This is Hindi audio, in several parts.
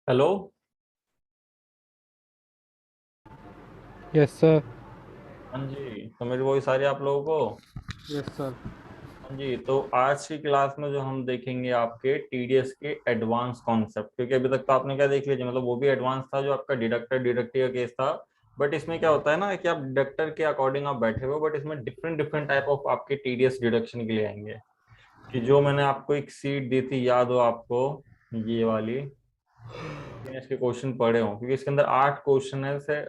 हेलो। Yes sir. हाँ जी, तो मेरी वॉइस आ रही है आप लोगों को? Yes sir. हाँ जी, तो आज की क्लास में जो हम देखेंगे आपके टीडीएस के एडवांस कॉन्सेप्ट, क्योंकि अभी तक तो आपने क्या देख लिया, मतलब वो भी एडवांस था जो आपका डिडक्टर डिडक्टिव का केस था। बट इसमें क्या होता है ना कि आप डिडक्टर के अकॉर्डिंग आप बैठे हुए हो, बट इसमें डिफरेंट डिफरेंट टाइप ऑफ आपके टीडीएस डिडक्शन के लिए आएंगे। कि जो मैंने आपको एक सीट दी थी, याद हो आपको, ये वाली, इसके क्वेश्चन पढ़े हो, क्योंकि इसके अंदर 8 क्वेश्चन है से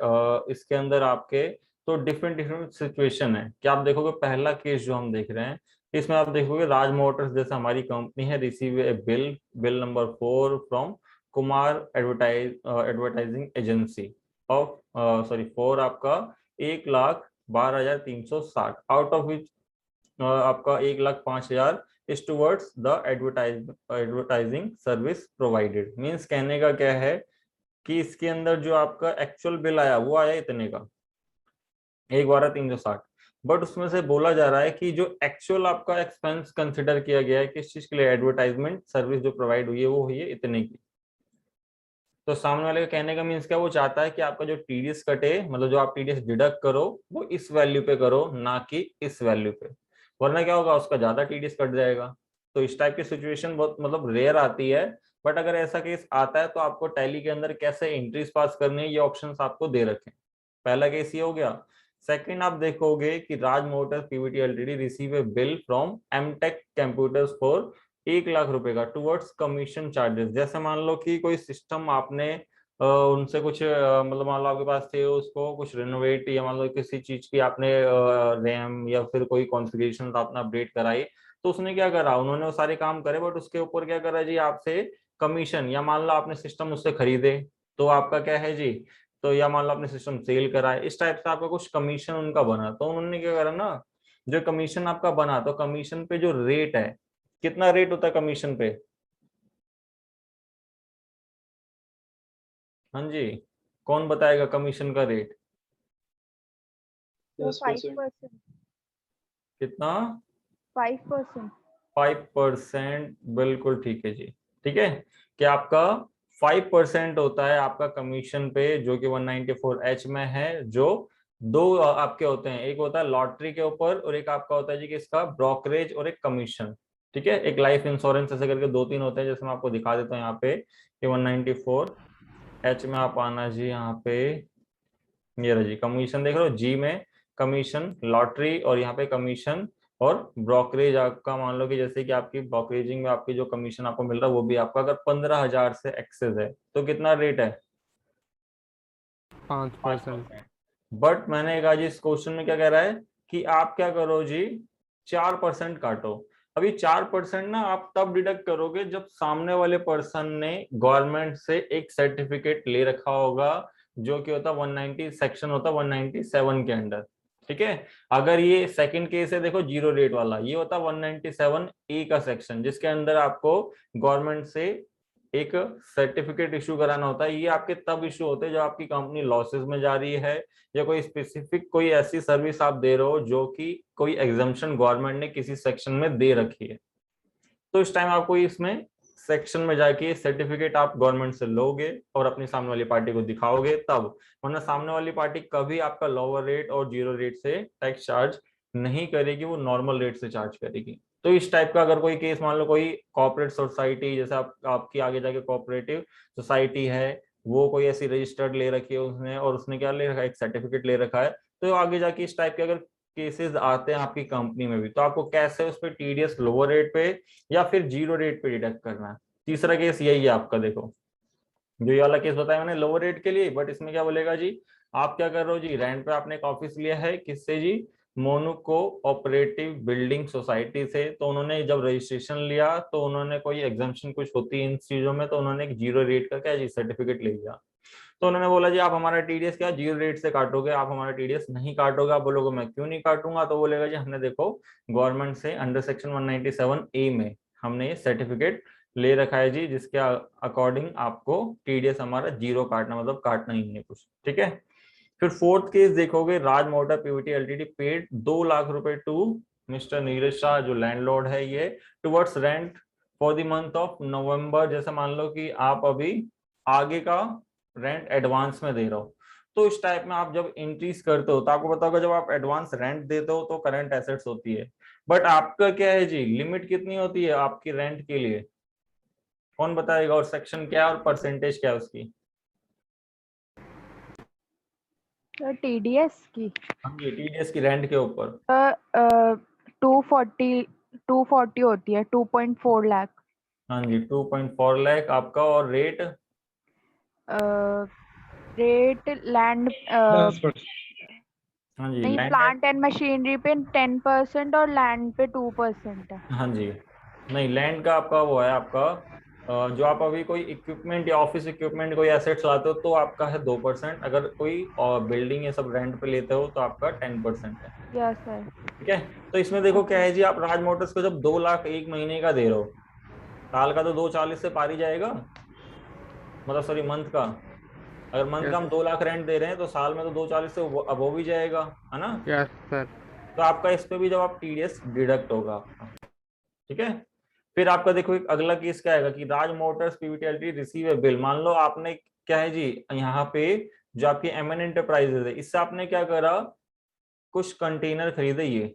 इसके अंदर आपके तो डिफरेंट डिफरेंट सिचुएशन है। कि आप देखोगे पहला केस जो हम देख रहे हैं, इसमें आप देखोगे राज मोटर्स जैसे हमारी कंपनी है, receive a bill, bill number 4 from Kumar advertising agency of, sorry, for आपका 1,12,360, आउट ऑफ विच आपका 1,05,000 is towards the advertising service provided. Means कहने का क्या है कि इसके अंदर जो आपका एक्चुअल बिल आया वो आया इतने का, 1,12,360। बट उसमें से बोला जा रहा है कि जो एक्चुअल आपका एक्सपेंस कंसिडर किया गया है किस चीज के लिए, एडवर्टाइजमेंट सर्विस जो प्रोवाइड हुई है वो हुई है इतने की। तो सामने वाले का कहने का मीन्स क्या, वो चाहता है कि आपका जो टीडीएस कटे, मतलब जो आप टीडीएस डिडक्ट करो, वो इस वैल्यू पे करो, ना कि इस वैल्यू पे। वरना क्या होगा, उसका ज्यादा टीडीएस कट जाएगा। तो इस टाइप की सिचुएशन बहुत मतलब रेयर आती है। बट अगर ऐसा केस आता है तो आपको टैली के अंदर कैसे एंट्रीज पास करनी है, ये ऑप्शंस आपको दे रखे हैं। पहला केस ये हो गया। सेकंड, आप देखोगे कि Raj motors PVT LTD receive a bill from Emtech computers for 1 lakh रुपए का टुवर्ड्स कमीशन चार्जेस। जैसे मान लो कि कोई सिस्टम आपने उनसे कुछ मतलब मान लो आपके पास थे, उसको कुछ रिनोवेट, या मान लो किसी चीज की आपने रैम या फिर कोई कॉन्फ़िगरेशन आपने अपडेट कराई। तो उसने क्या करा, उन्होंने वो सारे काम करे, बट उसके ऊपर क्या करा जी, आपसे कमीशन, या मान लो आपने सिस्टम उससे खरीदे तो आपका क्या है जी, तो या मान लो आपने सिस्टम सेल करा है, इस टाइप से आपका कुछ कमीशन उनका बना, तो उन्होंने क्या करा ना, जो कमीशन आपका बना, तो कमीशन पे जो रेट है, कितना रेट होता है कमीशन पे? हाँ जी, कौन बताएगा कमीशन का रेट? तो 10%। 5%। कितना? 5%। 5%, बिल्कुल ठीक है जी। ठीक है, कि आपका 5% होता है आपका कमीशन पे, जो कि 194H में है। जो दो आपके होते हैं, एक होता है लॉटरी के ऊपर, और एक आपका होता है जी कि इसका ब्रोकरेज और एक कमीशन। ठीक है, एक लाइफ इंश्योरेंस, ऐसे करके दो तीन होते हैं, जैसे मैं आपको दिखा देता हूँ यहाँ पे कि 194H में आप आना जी यहाँ पे। ये रहा जी कमीशन, देख रहे हो जी में कमीशन, लॉटरी, और यहाँ पे कमीशन और ब्रोकरेज आपका। मान लो कि जैसे कि आपकी ब्रोकरेजिंग में आपकी जो कमीशन आपको मिल रहा है वो भी आपका अगर 15,000 से एक्सेस है तो कितना रेट है? 5%। 5%। बट मैंने कहा जी इस क्वेश्चन में क्या कह रहा है कि आप क्या करो जी, 4% काटो। अभी 4% ना आप तब डिडक्ट करोगे जब सामने वाले पर्सन ने गवर्नमेंट से एक सर्टिफिकेट ले रखा होगा, जो कि होता 190 सेक्शन होता 197 के अंडर। ठीक है, अगर ये सेकंड केस है, देखो जीरो रेट वाला, ये होता 197A का सेक्शन, जिसके अंदर आपको गवर्नमेंट से एक सर्टिफिकेट इशू कराना होता है। ये आपके तब इशू होते हैं जब आपकी कंपनी लॉसेस में जा रही है, या कोई स्पेसिफिक कोई ऐसी सर्विस आप दे रहे हो जो कि कोई एग्जाम्पशन गवर्नमेंट ने किसी सेक्शन में दे रखी है। तो इस टाइम आपको इसमें सेक्शन में जाके सर्टिफिकेट आप गवर्नमेंट से लोगे और अपनी सामने वाली पार्टी को दिखाओगे तब। वरना सामने वाली पार्टी कभी आपका लोअर रेट और जीरो रेट से टैक्स चार्ज नहीं करेगी, वो नॉर्मल रेट से चार्ज करेगी। तो इस टाइप का अगर कोई केस, मान लो कोई कॉर्पोरेट सोसाइटी, जैसे आपकी आगे जाके कोऑपरेटिव सोसाइटी है, वो कोई ऐसी रजिस्टर्ड ले रखी है उसने, और उसने क्या ले रखा है, एक सर्टिफिकेट ले रखा है, तो आगे जाके इस टाइप के अगर केसेस आते हैं आपकी कंपनी में भी, तो आपको कैसे उस पर टीडीएस लोअर रेट पे या फिर जीरो रेट पे डिडक्ट करना है। तीसरा केस यही है आपका, देखो जो ये वाला केस बताया मैंने लोअर रेट के लिए, बट इसमें क्या बोलेगा जी, आप क्या कर रहे हो जी, रेंट पे आपने एक ऑफिस लिया है, किससे जी, मोनुको ऑपरेटिव बिल्डिंग सोसाइटी से। तो उन्होंने जब रजिस्ट्रेशन लिया तो उन्होंने कोई एग्जाम्पशन कुछ होती है इन चीजों में, तो उन्होंने एक जीरो रेट का क्या जी सर्टिफिकेट ले लिया। तो उन्होंने बोला जी आप हमारा टीडीएस क्या जीरो रेट से काटोगे, आप हमारा टीडीएस नहीं काटोगे। आप बोलोगे मैं क्यों नहीं काटूंगा, तो बोलेगा जी हमने देखो गवर्नमेंट से अंडर सेक्शन 197A में हमने ये सर्टिफिकेट ले रखा है जी, जिसके अकॉर्डिंग आपको टीडीएस हमारा जीरो काटना, मतलब काटना ही नहीं है कुछ। ठीक है, फिर फोर्थ केस देखोगे, Raj motor PVT LTD paid 2 lakh रुपए टू मिस्टर नीरज शाह, जो लैंडलॉर्ड है ये, towards rent for the month of November. जैसे मान लो कि आप अभी आगे का रेंट एडवांस में दे रहा हूँ। तो इस टाइप में आप जब इंक्रीज करते हो तो आपको पता होगा जब आप एडवांस रेंट देते हो तो करंट एसेट्स होती है, बट आपका क्या है जी, लिमिट कितनी होती है आपकी रेंट के लिए, कौन बताएगा, और सेक्शन क्या है और परसेंटेज क्या है उसकी? सर TDS की हाँ जी, टीडीएस की रेंट के ऊपर। 240 होती है, 2.4 लाख। हाँ जी, 2.4 लाख आपका। और रेट? Rate land 10%। हाँ जी, नहीं, लैंड प्लांट एंड मशीनरी पे 10% और लैंड पे 2% है। हाँ जी, नहीं लैंड का आपका वो है आपका जो आप अभी कोई इक्विपमेंट या ऑफिस इक्विपमेंट कोई एसेट्स लाते हो तो आपका है 2%, अगर कोई बिल्डिंग ये सब रेंट पे लेते हो तो आपका 10% है। Yes sir. ठीक है, तो इसमें देखो क्या ओके। है जी, आप राज मोटर्स को जब 2 लाख एक महीने का दे रहे हो, साल का तो 240 से पार ही जाएगा, मतलब सॉरी मंथ का, अगर मंथ का यस हम 2 लाख रेंट दे रहे हैं तो साल में तो 240 से अब वो भी जाएगा, है ना? Yes sir. तो आपका इस पे भी जब आप टीडीएस डिडक्ट होगा आपका। ठीक है, फिर आपका देखो एक अगला केस क्या आएगा कि Raj Motors पीवीटीएलटी receive a bill. मान लो आपने क्या है जी, यहाँ पे जो आपकी एमएन एंटरप्राइजेज है इससे आपने क्या करा, कुछ कंटेनर खरीदे, ये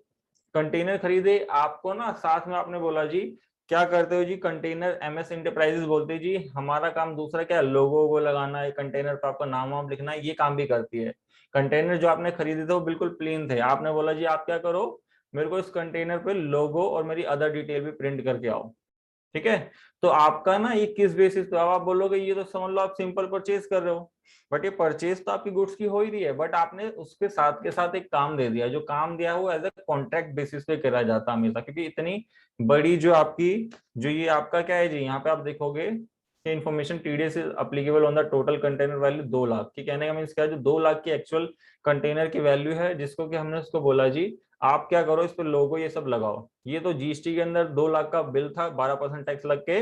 कंटेनर खरीदे आपको ना, साथ में आपने बोला जी क्या करते हो जी, कंटेनर एमएस इंटरप्राइजेस बोलते हैं जी हमारा काम दूसरा क्या है, लोगो को लगाना है कंटेनर पर, आपका नाम वाम लिखना है, ये काम भी करती है। कंटेनर जो आपने खरीदे थे वो बिल्कुल प्लेन थे, आपने बोला जी आप क्या करो, मेरे को इस कंटेनर पे लोगो और मेरी अदर डिटेल भी प्रिंट करके आओ। ठीक है, तो आपका ना ये किस बेसिस पे, अब आप बोलोगे ये तो समझ लो आप सिंपल परचेज कर रहे हो, बट ये परचेज तो आपकी गुड्स की हो ही रही है, बट आपने उसके साथ के साथ एक काम दे दिया, जो काम दिया है वो एज ए कॉन्ट्रैक्ट बेसिस पे करा जाता है हमेशा, क्योंकि इतनी बड़ी जो आपकी जो ये आपका क्या है जी, यहाँ पे आप देखोगे information TDS is applicable on the total container value 2 lakh की, कहने का मीन्स क्या है, जो 2 लाख की एक्चुअल कंटेनर की वैल्यू है, जिसको कि हमने उसको बोला जी आप क्या करो इस पे लोगो ये सब लगाओ। ये तो जीएसटी के अंदर 2 लाख का बिल था, 12% टैक्स लग के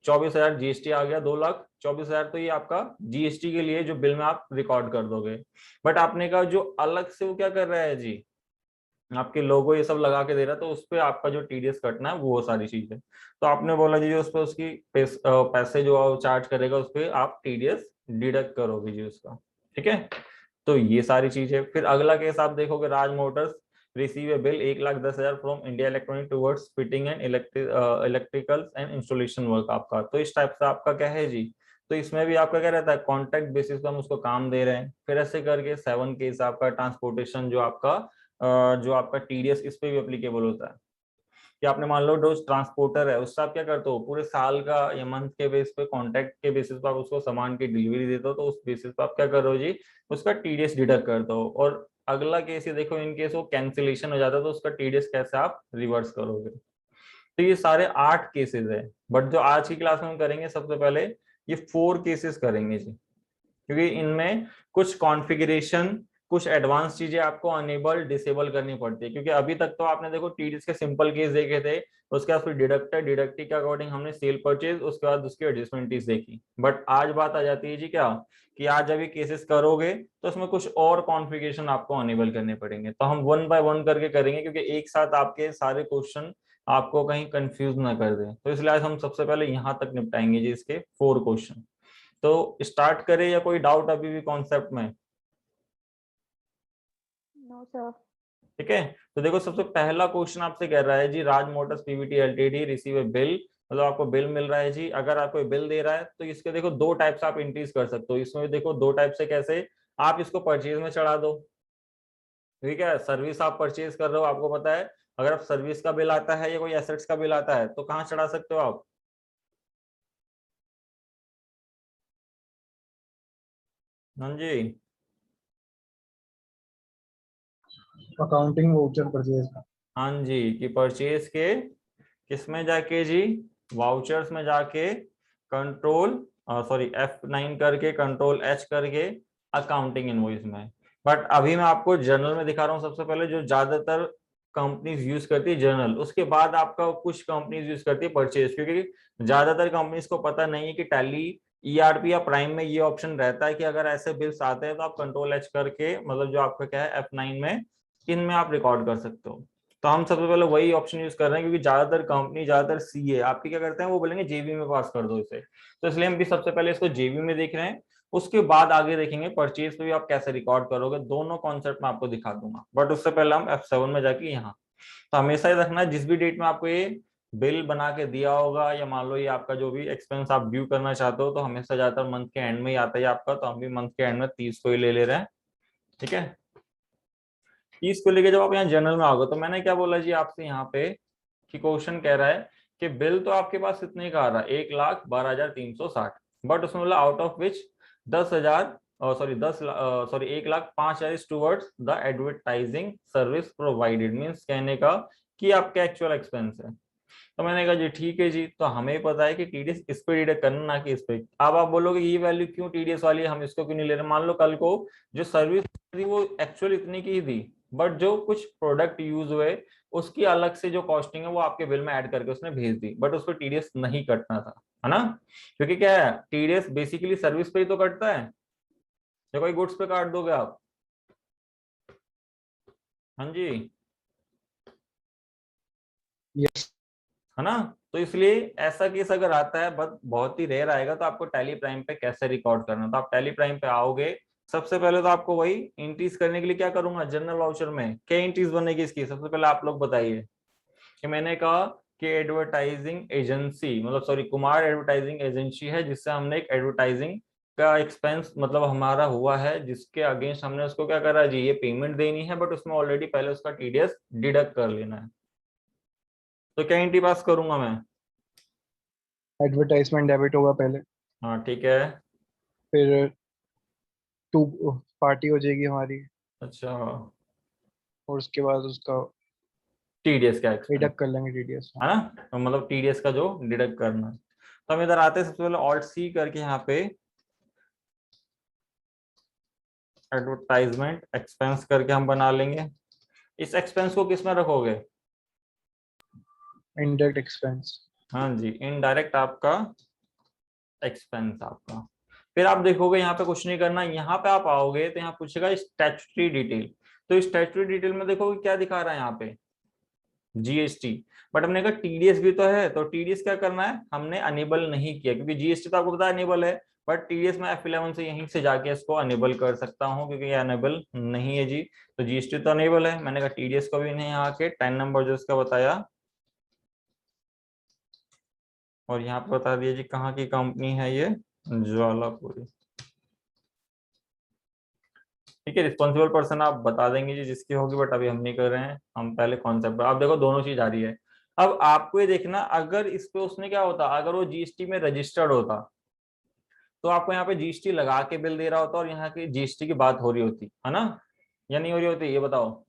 24,000 जीएसटी आ गया, 2,24,000 तो ये आपका जीएसटी के लिए जो बिल में आप रिकॉर्ड कर दोगे। बट आपने कहा जो अलग से वो क्या कर रहा है जी, आपके लोगो ये सब लगा के दे रहा है, तो उस पर आपका जो टीडीएस कटना है वो सारी चीज है। तो आपने बोला जी उस पर उसकी पैसे जो चार्ज करेगा उस पर आप टीडीएस डिडक्ट करोगे जी उसका। ठीक है, तो ये सारी चीज है। फिर अगला केस आप देखोगे, Raj motors receive a bill 1,10,000 from India electronic towards fitting and electrical and installation work आपका। तो इस टाइप से आपका क्या है जी, तो इसमें भी आपका क्या रहता है, कॉन्ट्रैक्ट बेसिस पे हम उसको काम दे रहे हैं। फिर ऐसे करके 7 केस आपका ट्रांसपोर्टेशन जो आपका टीडीएस इस पे भी एप्लीकेबल होता है, कि आपने मान लो रोज ट्रांसपोर्टर है उससे आप क्या करते हो, पूरे साल का या मंथ के बेस पे कॉन्ट्रैक्ट के बेसिस पे आप उसको सामान की डिलीवरी देते हो, तो उस बेसिस पे आप क्या कर रहे हो जी, उसका टीडीएस डिडक्ट करते हो। और अगला केस ये देखो, इन केस वो कैंसिलेशन हो जाता है तो उसका टीडीएस कैसे आप रिवर्स करोगे। तो ये सारे 8 केसेस है, बट जो आज की क्लास में हम करेंगे सबसे पहले ये 4 केसेस करेंगे जी, क्योंकि इनमें कुछ कॉन्फ़िगरेशन कुछ एडवांस चीजें आपको अनेबल डिसेबल करनी पड़ती है, क्योंकि अभी तक तो आपने देखो टीडीएस के सिंपल केस देखे थे, उसके बाद फिर डिडक्टर डिडक्टी के अकॉर्डिंग हमने सेल परचेज, उसके बाद उसकी एडजस्टमेंटीज देखी। बट आज बात आ जाती है जी क्या, कि आज जब ये केसेस करोगे तो उसमें कुछ और कॉन्फ़िगरेशन आपको अनेबल करने पड़ेंगे, तो हम 1 बाय 1 करके करेंगे, क्योंकि एक साथ आपके सारे क्वेश्चन आपको कहीं कंफ्यूज ना कर दें। तो इसलिए आज हम सबसे पहले यहाँ तक निपटाएंगे जी इसके 4 क्वेश्चन। तो स्टार्ट करें या कोई डाउट अभी भी कॉन्सेप्ट में? No sir. ठीक है, तो देखो सबसे पहला क्वेश्चन आपसे कह रहा है जी, Raj motors PVT LTD receive a bill, मतलब आपको बिल मिल रहा है जी। अगर आपको बिल दे रहा है तो इसके देखो 2 टाइप से आप इंक्रीज कर सकते हो, इसमें देखो 2 टाइप से कैसे, आप इसको परचेज में चढ़ा दो। ठीक है, सर्विस आप परचेज कर रहे हो, आपको पता है अगर आप सर्विस का बिल आता है या कोई एसेट्स का बिल आता है तो कहाँ चढ़ा सकते हो आप? हाँ जी, अकाउंटिंग वाउचर परचेज का। हाँ जी, कि परचेज के किसमें जाके जी, वाउचर्स में जाके कंट्रोल सॉरी F9 करके कंट्रोल H करके अकाउंटिंग इनवॉइस में। बट अभी मैं आपको जर्नल में दिखा रहा हूँ सबसे पहले, जो ज्यादातर कंपनीज यूज करती है जर्नल, उसके बाद आपका कुछ कंपनीज यूज करती है परचेज, क्योंकि ज्यादातर कंपनीज को पता नहीं है कि टैली ईआरपी या प्राइम में ये ऑप्शन रहता है कि अगर ऐसे बिल्स आते हैं तो आप कंट्रोल H करके, मतलब जो आपका क्या है F9 में, इनमें आप रिकॉर्ड कर सकते हो। तो हम सबसे पहले वही ऑप्शन यूज कर रहे हैं, क्योंकि ज्यादातर कंपनी, ज्यादातर सीए आपकी क्या करते हैं, वो बोलेंगे जेबी में पास कर दो इसे। तो इसलिए हम भी सबसे पहले इसको जेबी में देख रहे हैं, उसके बाद आगे देखेंगे परचेज पे भी आप कैसे रिकॉर्ड करोगे, दोनों कॉन्सेप्ट में आपको दिखा दूंगा। बट उससे पहले हम F7 में जाके यहाँ, तो हमेशा ही रखना जिस भी डेट में आपको ये बिल बना के दिया होगा, या मान लो ये आपका जो भी एक्सपेंस आप ड्यू करना चाहते हो, तो हमेशा ज्यादातर मंथ के एंड में ही आता है आपका, तो हम भी मंथ के एंड में 30 को ही ले रहे हैं। ठीक है, 30 को लेके जब आप यहाँ जनरल में आओगे, तो मैंने क्या बोला जी आपसे यहाँ पे कि क्वेश्चन कह रहा है कि बिल तो आपके पास इतने का आ रहा है 1,12,360, बट उसमें बोला out of which 10,000 sorry 1,05,000 is towards the advertising service provided, means कहने का कि आपका एक्चुअल एक्सपेंस है। तो मैंने कहा जी ठीक है जी, तो हमें पता है कि टीडीएस इस पे डिडक्ट करना, ना कि इस पे। अब आप बोलोगे ये वैल्यू क्यों टीडीएस वाली है, हम इसको क्यों नहीं ले रहे। मान लो कल को जो सर्विस थी वो एक्चुअल इतनी की ही थी, बट जो कुछ प्रोडक्ट यूज हुए उसकी अलग से जो कॉस्टिंग है वो आपके बिल में ऐड करके उसने भेज दी, बट उस पर टीडीएस नहीं कटना था, है ना। क्योंकि क्या है, टीडीएस बेसिकली सर्विस पे ही तो कटता है, या कोई गुड्स पे काट दोगे आप। हाँ जी, यस है ना। तो इसलिए ऐसा केस अगर आता है, बट बहुत ही रेयर आएगा, तो आपको टैली प्राइम पे कैसे रिकॉर्ड करना, तो आप टैली प्राइम पे आओगे। सबसे पहले तो आपको वही इंट्रीज करने के लिए क्या करूंगा, जनरल वाउचर में क्या इंट्रीज बनेगी इसकी, सबसे पहले आप लोग बताइए। कि मैंने कहा कि एडवर्टाइजिंग एजेंसी, मतलब सॉरी कुमार एडवर्टाइजिंग एजेंसी है, जिससे हमने एक एडवर्टाइजिंग का एक्सपेंस मतलब हमारा हुआ है, जिसके अगेंस्ट हमने उसको क्या करा जी, ये पेमेंट देनी है, बट उसमें ऑलरेडी पहले उसका टीडीएस डिडक्ट कर लेना है। तो क्या एंट्री पास करूंगा मैं। एडवर्टाइजमेंट डेबिट होगा पहले, हाँ ठीक है। फिर टू पार्टी हो जाएगी हमारी, अच्छा, और उसके बाद उसका टीडीएस का एक्सपेंस, डिडक्ट कर लेंगे टीडीएस। है ना। तो मतलब टीडीएस का जो डिडक्ट करना है, तो हम इधर आते हैं सबसे पहले ऑल्ट सी करके यहाँ पे एडवर्टाइजमेंट एक्सपेंस करके हम बना लेंगे। इस एक्सपेंस को किस में रखोगे। Indirect expense. हाँ जी, इनडायरेक्ट आपका एक्सपेंस आपका। फिर आप देखोगे यहाँ पे कुछ नहीं करना, यहाँ पे आप आओगे तो यहाँ पूछेगा स्टैट्यूटरी डिटेल। तो स्टैट्यूटरी डिटेल में देखोगे क्या दिखा रहा है यहाँ पे, जीएसटी। बट हमने कहा टीडीएस भी तो है, तो टीडीएस क्या करना है, हमने अनेबल नहीं किया, क्योंकि जीएसटी तो आपको पता है अनेबल है, बट टीडीएस में F11 से यहीं से जाके इसको अनेबल कर सकता हूँ, क्योंकि ये अनेबल नहीं है जी। तो जीएसटी तो अनेबल है, मैंने कहा टीडीएस को भी नहीं, यहाँ के 10 नंबर जो इसका बताया, और यहाँ पे बता दिया जी कहाँ की कंपनी है ये, ज्वालापुरी। ठीक है, रिस्पॉन्सिबल पर्सन आप बता देंगे जी जिसकी होगी, बट अभी हम नहीं कर रहे हैं, हम पहले कॉन्सेप्ट। आप देखो दोनों चीज आ रही है। अब आपको ये देखना, अगर इस पे उसने क्या होता, अगर वो जीएसटी में रजिस्टर्ड होता, तो आपको यहाँ पे जीएसटी लगा के बिल दे रहा होता, और यहाँ की जीएसटी की बात हो रही होती, है ना, या नहीं हो रही होती, ये बताओ।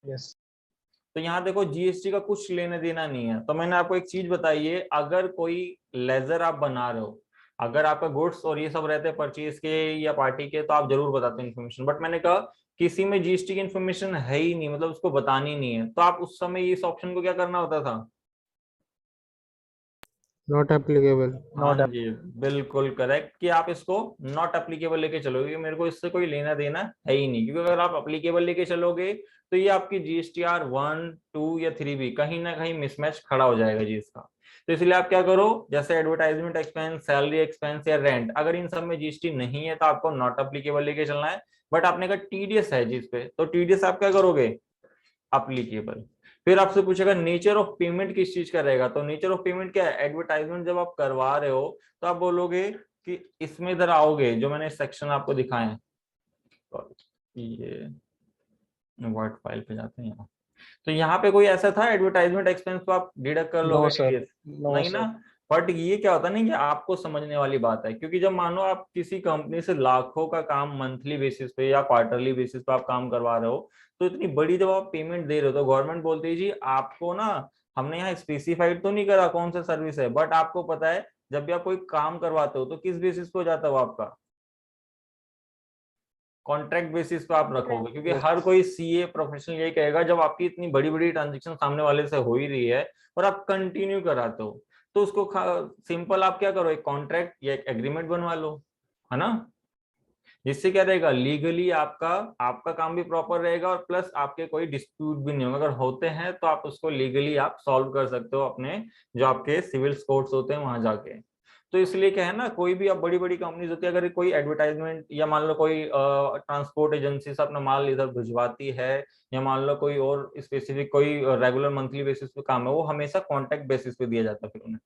यस। तो यहाँ देखो जीएसटी का कुछ लेने देना नहीं है। तो मैंने आपको एक चीज बताई है, अगर कोई लेजर आप बना रहे हो, अगर आपका गुड्स और ये सब रहते हैं परचेज के या पार्टी के, तो आप जरूर बताते हैं इन्फॉर्मेशन, बट मैंने कहा किसी में जीएसटी की इन्फॉर्मेशन है ही नहीं, मतलब उसको बतानी नहीं है, तो आप उस समय इस ऑप्शन को क्या करना होता था। Not applicable. हाँ जी, बिल्कुल करेक्ट, कि आप इसको नॉट एप्लीकेबल लेके चलोगे, मेरे को इससे कोई लेना देना है ही नहीं, क्योंकि अगर आप एप्लीकेबल लेके चलोगे तो ये आपकी जीएसटीआर 1, 2 या 3 भी कहीं ना कहीं मिसमैच खड़ा हो जाएगा जी इसका। तो इसलिए आप क्या करो, जैसे एडवर्टाइजमेंट एक्सपेंस, सैलरी एक्सपेंस या रेंट, अगर इन सब में जीएसटी नहीं है तो आपको नॉट एप्लीकेबल लेके चलना है। बट आपने कहा टीडीएस है जिस पे, तो टीडीएस आप क्या करोगे, एप्लीकेबल। फिर आपसे पूछेगा नेचर ऑफ पेमेंट किस चीज का रहेगा, तो नेचर ऑफ पेमेंट क्या है, एडवर्टाइजमेंट जब आप करवा रहे हो तो आप बोलोगे कि इसमें इधर आओगे, जो मैंने सेक्शन आपको दिखाए हैं, ये वर्ड फाइल पे जाते हैं यहाँ, तो यहाँ पे कोई ऐसा था एडवर्टाइजमेंट एक्सपेंस तो आप डिडक्ट कर नो लोगे सर, टीडीएस, नो नहीं ना। सर। बट ये क्या होता है ना, कि आपको समझने वाली बात है, क्योंकि जब मानो आप किसी कंपनी से लाखों का काम मंथली बेसिस पे या क्वार्टरली बेसिस पे आप काम करवा रहे हो, तो इतनी बड़ी जब आप पेमेंट दे रहे हो, तो गवर्नमेंट बोलती है जी आपको ना, हमने यहाँ स्पेसिफाइड तो नहीं करा कौन सा सर्विस है, बट आपको पता है जब भी आप कोई काम करवाते हो तो किस बेसिस पे हो जाता है वो आपका, कॉन्ट्रैक्ट बेसिस पे आप रखोगे, क्योंकि यस। हर कोई सीए प्रोफेशनल यही कहेगा, जब आपकी इतनी बड़ी बड़ी ट्रांजेक्शन सामने वाले से हो ही रही है और आप कंटिन्यू कराते हो, तो उसको सिंपल आप क्या करो, एक कॉन्ट्रैक्ट या एक एग्रीमेंट बनवा लो, है ना। जिससे क्या रहेगा, लीगली आपका आपका काम भी प्रॉपर रहेगा और प्लस आपके कोई डिस्प्यूट भी नहीं होगा। अगर होते हैं तो आप उसको लीगली आप सॉल्व कर सकते हो अपने जो आपके सिविल कोर्ट्स होते हैं वहां जाके। तो इसलिए क्या है ना, कोई भी अब बड़ी बड़ी कंपनीज होती है, अगर कोई एडवर्टाइजमेंट या मान लो कोई ट्रांसपोर्ट एजेंसी से अपना माल इधर भिजवाती है, या मान लो कोई और स्पेसिफिक कोई रेगुलर मंथली बेसिस पे काम है, वो हमेशा कॉन्ट्रैक्ट बेसिस पे दिया जाता है फिर उन्हें।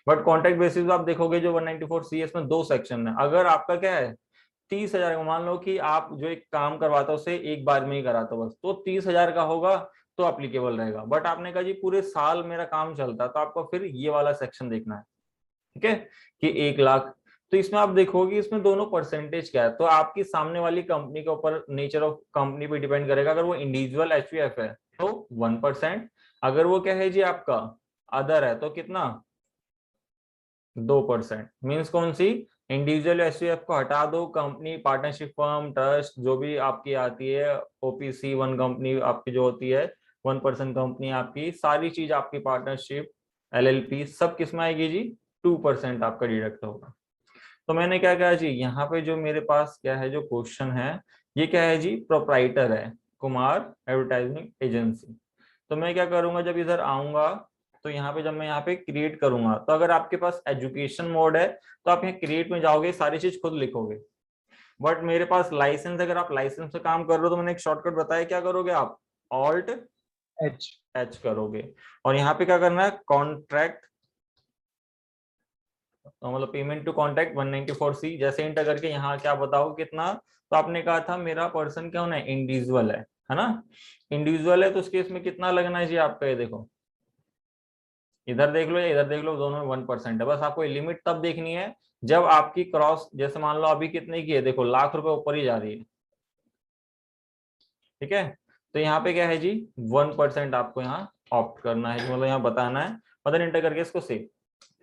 बट कॉन्ट्रैक्ट बेसिस पे आप देखोगे जो 194 CS में 2 सेक्शन है। अगर आपका क्या है 30,000 का, मान लो कि आप जो एक काम करवाता हो उसे एक बार में ही कराता हो बस, तो 30,000 का होगा तो अप्लीकेबल रहेगा। बट आपने कहा जी पूरे साल मेरा काम चलता है, तो आपको फिर ये वाला सेक्शन देखना है, ठीक है, कि 1 लाख। तो इसमें आप देखोगे इसमें दोनों परसेंटेज क्या है, तो आपकी सामने वाली कंपनी के ऊपर, नेचर ऑफ कंपनी पे डिपेंड करेगा। अगर वो इंडिविजुअल HUF है तो 1%, अगर वो क्या है जी आपका अदर है तो कितना 2%। मीन्स कौन सी, इंडिविजुअल HUF को हटा दो, कंपनी, पार्टनरशिप फर्म, ट्रस्ट जो भी आपकी आती है, OPC 1 कंपनी आपकी जो होती है 1% कंपनी आपकी, सारी चीज आपकी पार्टनरशिप LLP सब किस में आएगी जी 2% आपका डिडक्ट होगा। तो मैंने क्या कहा जी, यहाँ पे जो मेरे पास क्या है जो क्वेश्चन है, ये क्या है जी, प्रोप्राइटर है कुमार एडवर्टाइजिंग एजेंसी। तो मैं क्या करूंगा, जब इधर आऊंगा तो यहाँ पे जब मैं यहाँ पे क्रिएट करूंगा, तो अगर आपके पास एजुकेशन मोड है तो आप यहाँ क्रिएट में जाओगे, सारी चीज खुद लिखोगे। बट मेरे पास लाइसेंस, अगर आप लाइसेंस से काम कर रहे हो तो मैंने एक शॉर्टकट बताया, क्या करोगे आप ऑल्ट H. करोगे, और यहाँ पे क्या करना है कॉन्ट्रैक्ट, मतलब पेमेंट टू कॉन्ट्रैक्ट 194C, जैसे इंटर करके यहाँ क्या बताओ कितना। तो आपने कहा था मेरा पर्सन क्या होना है, इंडिविजुअल है ना, इंडिविजुअल है, तो उस केस में कितना लगना है जी आपका, ये देखो इधर देख लो या इधर देख लो, दोनों में 1% है। बस आपको लिमिट तब देखनी है जब आपकी क्रॉस, जैसे मान लो अभी कितने की है, देखो ₹1,00,000 ऊपर ही जा रही है, ठीक है। तो यहाँ पे क्या है जी 1% आपको यहाँ ऑप्ट करना है, मतलब यहाँ बताना है, मतलब इंटर करके इसको सेव।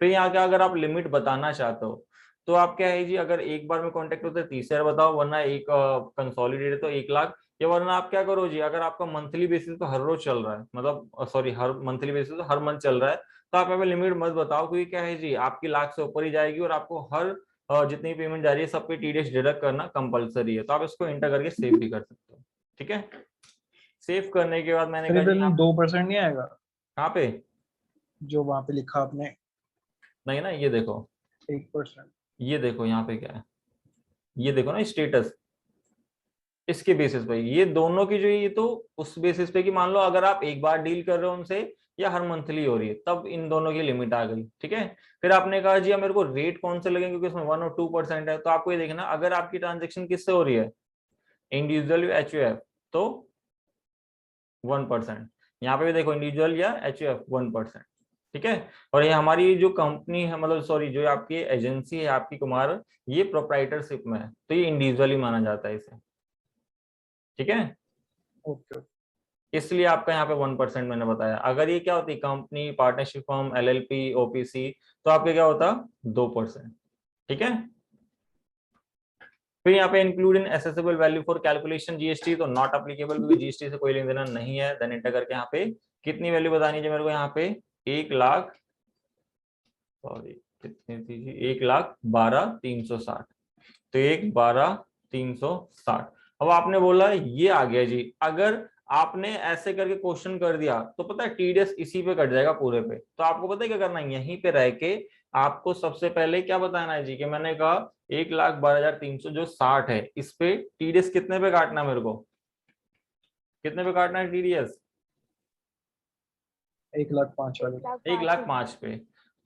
फिर यहाँ क्या, अगर आप लिमिट बताना चाहते हो तो आप क्या है जी, अगर एक बार में कॉन्टेक्ट होते हैं 30,000 बताओ, वरना एक कंसोलिडेट है तो 1,00,000, या वरना आप क्या करो जी, अगर आपका मंथली बेसिस पे हर रोज चल रहा है, मतलब सॉरी हर मंथली बेसिस पे हर मंथ चल रहा है, तो आप यहाँ पे लिमिट मत बताओ, क्योंकि क्या है जी आपकी लाख से ऊपर ही जाएगी और आपको हर जितनी पेमेंट जा रही है सब पे TDS डिडक्ट करना कंपलसरी है। तो आप इसको इंटर करके सेव भी कर सकते हो, ठीक है। सेव करने के बाद मैंने कहा जी करीबन 2% नहीं आएगा यहाँ पे, जो वहां पे लिखा आपने, नहीं ना, ये देखो 1%? ये देखो यहाँ पे क्या है, ये देखो ना स्टेटस, इसके बेसिस पे ये दोनों की जो, ये तो उस बेसिस पे कि मान लो अगर आप एक बार डील कर रहे हो उनसे या हर मंथली हो रही है, तब इन दोनों की लिमिट आ गई, ठीक है। फिर आपने कहा जी मेरे को रेट कौन से लगेंगे, क्योंकि इसमें 1 और 2% है, तो आपको ये देखना अगर आपकी ट्रांजेक्शन किससे हो रही है, इंडिविजुअल HUF, तो 1%। यहाँ पे भी देखो इंडिविजुअल या HUF 1%, ठीक है। और ये हमारी जो कंपनी है, मतलब सॉरी जो आपकी एजेंसी है आपकी कुमार, ये प्रोप्राइटरशिप में है, तो ये इंडिविजुअली माना जाता है इसे, ठीक है। ओके। इसलिए आपका यहाँ पे 1% मैंने बताया। अगर ये क्या होती company, partnership firm, LLP, OPC, तो आपके क्या होता 2%, ठीक है। फिर यहाँ पे include in accessible value for calculation GST, तो नॉट अप्लीकेबल, क्योंकि GST से कोई लेन देना नहीं है। देन इंटर करके यहाँ पे कितनी वैल्यू बतानी है मेरे को, यहाँ पे 1,00,000, सॉरी कितनी थी जी, 1,12,360, तो 1,12,360। अब आपने बोला ये आ गया जी, अगर आपने ऐसे करके क्वेश्चन कर दिया तो पता है TDS इसी पे कट जाएगा पूरे पे। तो आपको पता है क्या करना है, यहीं पे रह के आपको सबसे पहले क्या बताना है जी, कि मैंने कहा 1,12,300 जो 60 है, इस पे TDS कितने पे काटना है मेरे को, कितने पे काटना है TDS, 1,05,000 वाले। 1,05,000 पे।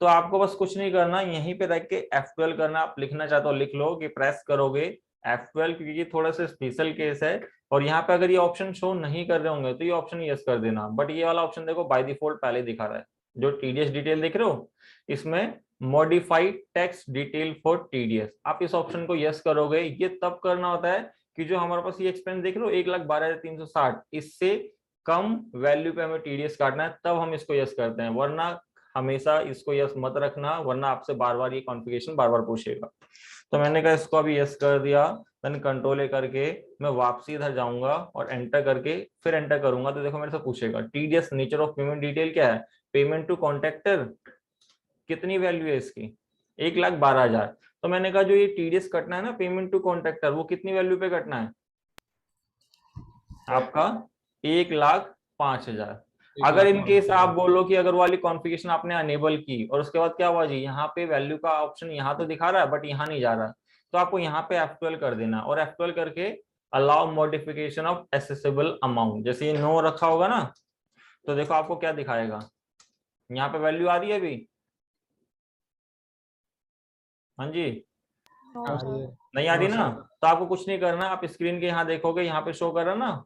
तो आपको बस कुछ नहीं करना, यहीं पे रख के F12 करना। आप लिखना चाहते हो लिख लो, कि प्रेस करोगे F12, क्योंकि ये थोड़ा सा स्पेशल केस है। और यहाँ पे अगर ये ऑप्शन शो नहीं कर रहे होंगे तो ये ऑप्शन यस कर देना, बट ये वाला ऑप्शन देखो बाय डिफॉल्ट पहले दिखा रहा है, जो TDS डिटेल देख रहे हो इसमें modified tax detail for TDS, आप इस ऑप्शन को यस करोगे। ये तब करना होता है कि जो हमारे पास ये एक्सपेंस देख रहे हो 1,12,360, इससे कम वैल्यू पे हमें TDS काटना है, तब हम इसको यस करते हैं, वरना हमेशा इसको यस मत रखना, वरना आपसे बार बार ये कॉन्फ़िगरेशन बार बार पूछेगा। तो मैंने कहा इसको अभी यस कर दिया, देन कंट्रोल ए करके मैं वापसी इधर जाऊंगा और एंटर करके फिर एंटर करूंगा, तो देखो मेरे से पूछेगा TDS nature of payment detail क्या है, पेमेंट टू कॉन्ट्रैक्टर, कितनी वैल्यू है इसकी, 1,12,000। तो मैंने कहा जो ये टीडीएस कटना है ना पेमेंट टू कॉन्ट्रैक्टर, वो कितनी वैल्यू पे कटना है आपका 1,05,000। अगर इन केस आप बोलो कि अगर वाली कॉन्फ़िगरेशन आपने अनेबल की और उसके बाद क्या हुआ जी, यहाँ पे वैल्यू का ऑप्शन यहाँ तो दिखा रहा है बट यहाँ नहीं जा रहा, तो आपको यहाँ पे F12 कर देना और F12 करके allow modification of accessible amount, जैसे ये नो रखा होगा ना, तो देखो आपको क्या दिखाएगा, यहाँ पे वैल्यू आ रही है अभी, हाँ जी नहीं आ रही ना, तो आपको कुछ नहीं करना, आप स्क्रीन के यहाँ देखोगे यहाँ पे शो कर रहा ना